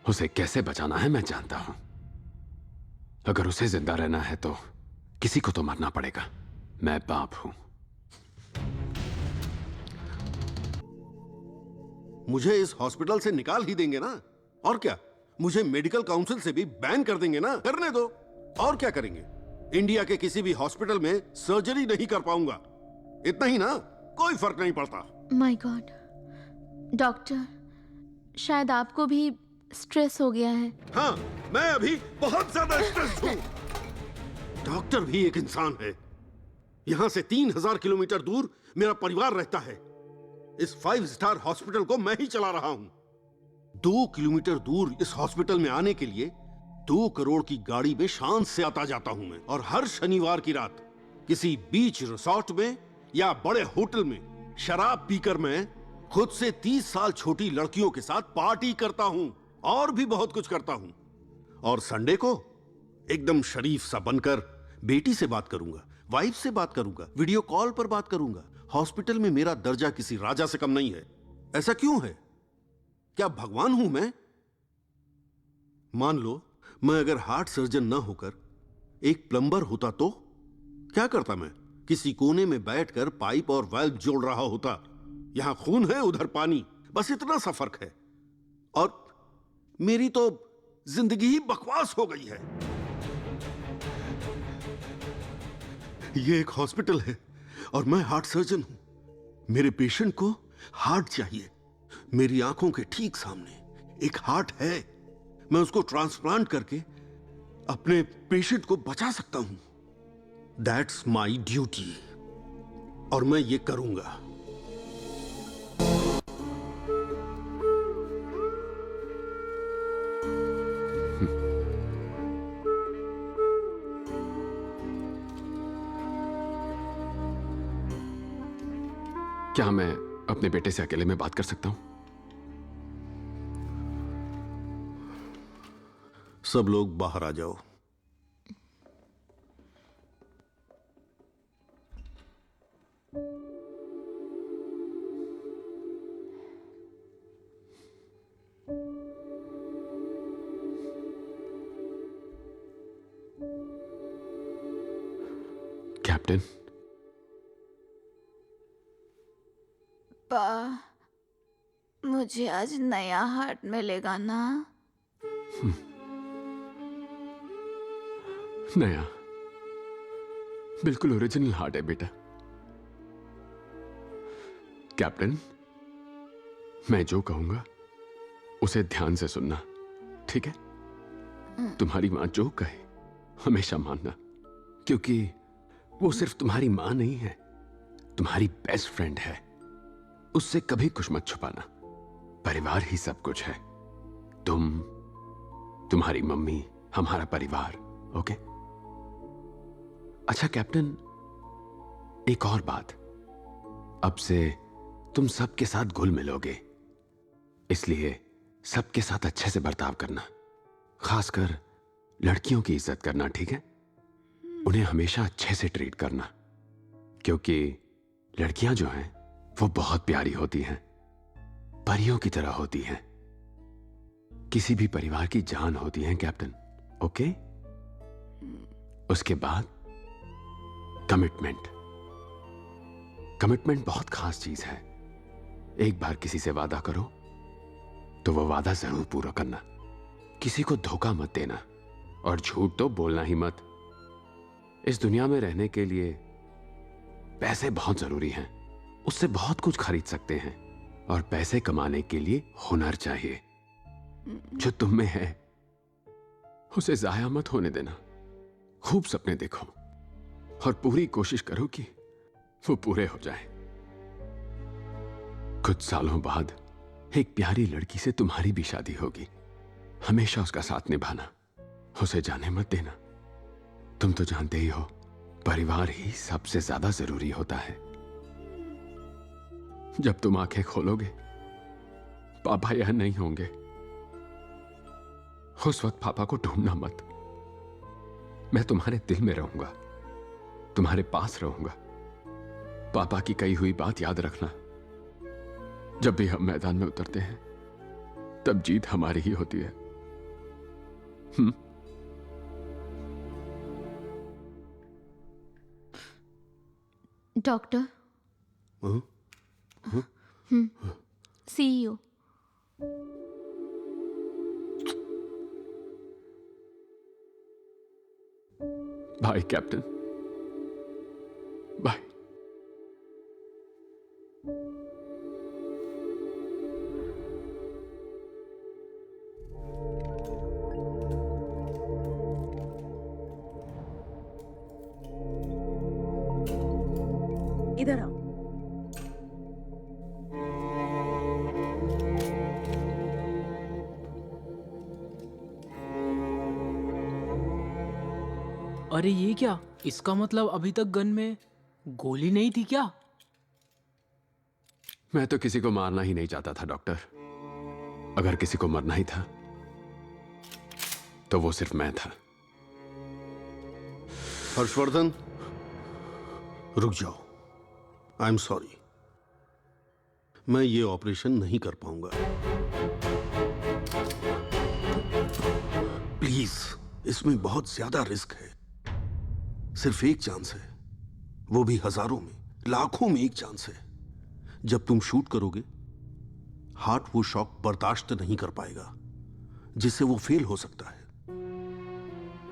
उसे कैसे बचाना है मैं जानता हूं। अगर उसे जिंदा रहना है तो किसी को तो मरना पड़ेगा। मैं बाप हूं। मुझे इस हॉस्पिटल से निकाल ही देंगे ना, और क्या? मुझे मेडिकल काउंसिल से भी बैन कर देंगे ना। करने दो, और क्या करेंगे? इंडिया के किसी भी हॉस्पिटल में सर्जरी नहीं कर पाऊंगा। इतना ही ना, कोई फर्क नहीं पड़ता। माय गॉड डॉक्टर, शायद आपको भी स्ट्रेस हो गया है। हाँ, मैं अभी बहुत ज्यादा स्ट्रेस हूँ। डॉक्टर भी एक इंसान है। यहां से 3000 किलोमीटर दूर मेरा परिवार रहता है। इस 5 स्टार हॉस्पिटल को मैं ही चला रहा हूं। 2 किलोमीटर दूर इस हॉस्पिटल में आने के लिए 2 करोड़ की गाड़ी में शान से आता जाता हूं मैं। और हर शनिवार की रात किसी बीच रिसोर्ट में या बड़े होटल में शराब पीकर मैं खुद से 30 साल छोटी लड़कियों के साथ पार्टी करता हूं, और भी बहुत कुछ करता हूं। और संडे को एकदम शरीफ सा बनकर बेटी से बात करूंगा, वाइफ से बात करूंगा, वीडियो कॉल पर बात करूंगा। हॉस्पिटल में मेरा दर्जा किसी राजा से कम नहीं है। ऐसा क्यों है? क्या भगवान हूं मैं? मान लो मैं अगर हार्ट सर्जन ना होकर एक प्लम्बर होता तो क्या करता मैं? किसी कोने में बैठकर पाइप और वाल्व जोड़ रहा होता। यहां खून है, उधर पानी, बस इतना सा फर्क है। और मेरी तो जिंदगी ही बकवास हो गई है। ये एक हॉस्पिटल है और मैं हार्ट सर्जन हूं। मेरे पेशेंट को हार्ट चाहिए। मेरी आंखों के ठीक सामने एक हार्ट है। मैं उसको ट्रांसप्लांट करके अपने पेशेंट को बचा सकता हूं। दैट्स माई ड्यूटी, और मैं ये करूंगा। क्या मैं अपने बेटे से अकेले में बात कर सकता हूं? सब लोग बाहर आ जाओ। कैप्टन, मुझे आज नया हार्ट मिलेगा ना? नया, बिल्कुल ओरिजिनल हार्ट है बेटा। कैप्टन, मैं जो कहूंगा उसे ध्यान से सुनना, ठीक है? तुम्हारी मां जो कहे हमेशा मानना, क्योंकि वो सिर्फ तुम्हारी मां नहीं है, तुम्हारी बेस्ट फ्रेंड है। उससे कभी कुछ मत छुपाना। परिवार ही सब कुछ है। तुम, तुम्हारी मम्मी, हमारा परिवार, ओके? अच्छा कैप्टन, एक और बात। अब से तुम सबके साथ घुल मिलोगे, इसलिए सबके साथ अच्छे से बर्ताव करना। खासकर लड़कियों की इज्जत करना, ठीक है? उन्हें हमेशा अच्छे से ट्रीट करना, क्योंकि लड़कियां जो हैं वो बहुत प्यारी होती हैं, परियों की तरह होती हैं। किसी भी परिवार की जान होती हैं कैप्टन, ओके? उसके बाद कमिटमेंट। कमिटमेंट बहुत खास चीज है। एक बार किसी से वादा करो तो वो वादा जरूर पूरा करना। किसी को धोखा मत देना और झूठ तो बोलना ही मत। इस दुनिया में रहने के लिए पैसे बहुत जरूरी हैं। उससे बहुत कुछ खरीद सकते हैं और पैसे कमाने के लिए हुनर चाहिए। जो तुम में है उसे जाया मत होने देना। खूब सपने देखो और पूरी कोशिश करो कि वो पूरे हो जाए। कुछ सालों बाद एक प्यारी लड़की से तुम्हारी भी शादी होगी। हमेशा उसका साथ निभाना, उसे जाने मत देना। तुम तो जानते ही हो, परिवार ही सबसे ज्यादा जरूरी होता है। जब तुम आंखें खोलोगे पापा यहां नहीं होंगे, उस वक्त पापा को ढूंढना मत। मैं तुम्हारे दिल में रहूंगा, तुम्हारे पास रहूंगा। पापा की कही हुई बात याद रखना। जब भी हम मैदान में उतरते हैं तब जीत हमारी ही होती है। Doctor. See you. Bye captain, bye. इधर आओ। अरे ये क्या? इसका मतलब अभी तक गन में गोली नहीं थी क्या? मैं तो किसी को मारना ही नहीं चाहता था डॉक्टर। अगर किसी को मरना ही था तो वो सिर्फ मैं था। हर्षवर्धन, रुक जाओ। आई एम सॉरी, मैं ये ऑपरेशन नहीं कर पाऊंगा। प्लीज, इसमें बहुत ज्यादा रिस्क है। सिर्फ एक चांस है, वो भी हजारों में, लाखों में एक चांस है। जब तुम शूट करोगे, हार्ट वो शॉक बर्दाश्त नहीं कर पाएगा, जिससे वो फेल हो सकता है।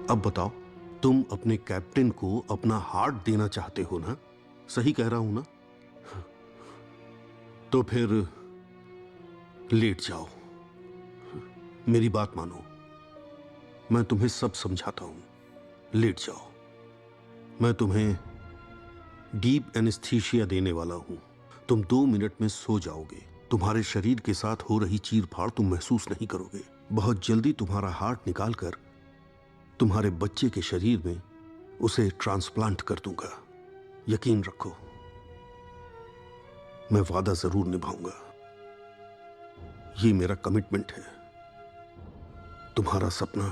अब बताओ, तुम अपने कैप्टन को अपना हार्ट देना चाहते हो ना? सही कह रहा हूं ना? तो फिर लेट जाओ। मेरी बात मानो, मैं तुम्हें सब समझाता हूं। लेट जाओ। मैं तुम्हें डीप एनेस्थीसिया देने वाला हूं। तुम 2 मिनट में सो जाओगे। तुम्हारे शरीर के साथ हो रही चीर-फाड़ तुम महसूस नहीं करोगे। बहुत जल्दी तुम्हारा हार्ट निकालकर तुम्हारे बच्चे के शरीर में उसे ट्रांसप्लांट कर दूंगा। यकीन रखो, मैं वादा जरूर निभाऊंगा। ये मेरा कमिटमेंट है। तुम्हारा सपना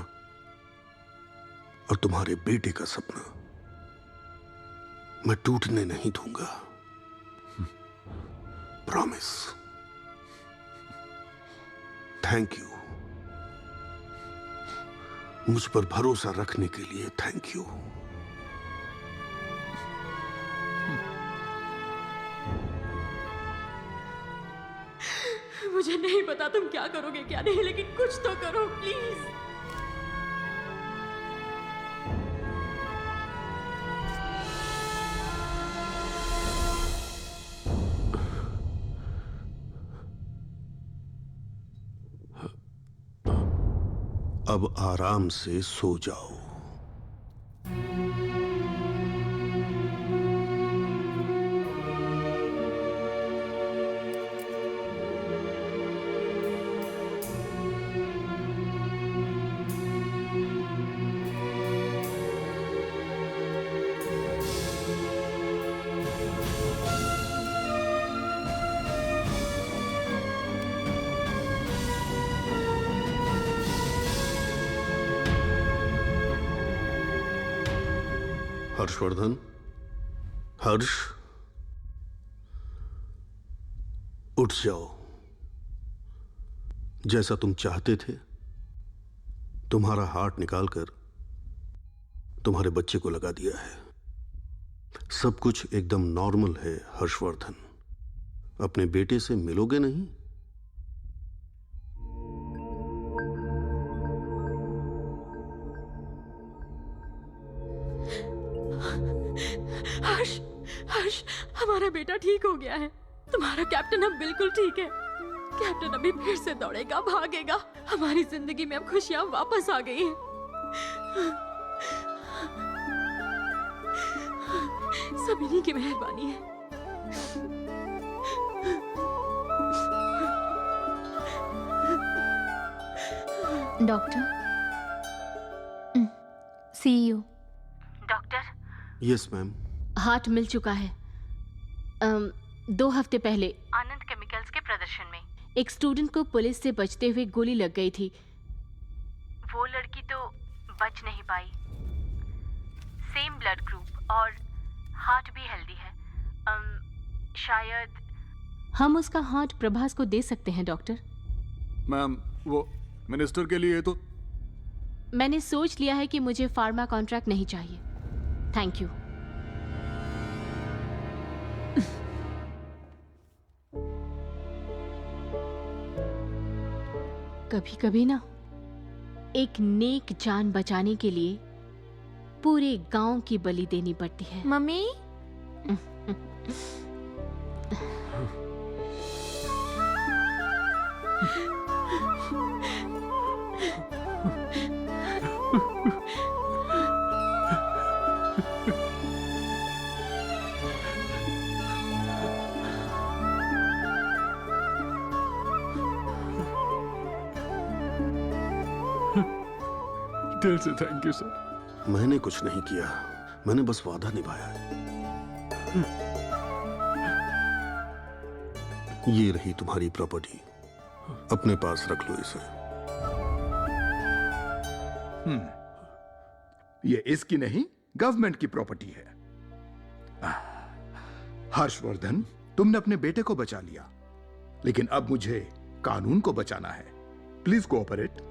और तुम्हारे बेटे का सपना मैं टूटने नहीं दूंगा। प्रॉमिस। Thank you. मुझ पर भरोसा रखने के लिए थैंक यू। मुझे नहीं पता तुम क्या करोगे क्या नहीं, लेकिन कुछ तो करो प्लीज। अब आराम से सो जाओ। हर्षवर्धन, हर्ष, उठ जाओ। जैसा तुम चाहते थे, तुम्हारा हार्ट निकालकर तुम्हारे बच्चे को लगा दिया है। सब कुछ एकदम नॉर्मल है हर्षवर्धन। अपने बेटे से मिलोगे नहीं? हर्ष, हर्ष, हमारा बेटा ठीक हो गया है। तुम्हारा कैप्टन अब बिल्कुल ठीक है। कैप्टन अभी फिर से दौड़ेगा, भागेगा। हमारी जिंदगी में अब खुशियां वापस आ गई हैं। सब इन्हीं की मेहरबानी है। Doctor, see you. Doctor, yes ma'am. Heart मिल चुका है। 2 हफ्ते पहले आनंद केमिकल्स के प्रदर्शन में एक स्टूडेंट को पुलिस से बचते हुए गोली लग गई थी। वो लड़की तो बच नहीं पाई। सेम ब्लड ग्रुप और हार्ट भी हेल्दी है। शायद हम उसका हार्ट प्रभास को दे सकते हैं डॉक्टर। मैम, वो मिनिस्टर के लिए तो मैंने सोच लिया है कि मुझे फार्मा कॉन्ट्रैक्ट नहीं चाहिए। Thank you. कभी कभी ना एक नेक जान बचाने के लिए पूरे गांव की बलि देनी पड़ती है। मम्मी, दिल से थैंक यू सर। मैंने कुछ नहीं किया, मैंने बस वादा निभाया है। ये रही तुम्हारी प्रॉपर्टी, अपने पास रख लो इसे। ये इसकी नहीं, गवर्नमेंट की प्रॉपर्टी है। हर्षवर्धन, तुमने अपने बेटे को बचा लिया, लेकिन अब मुझे कानून को बचाना है। Please cooperate.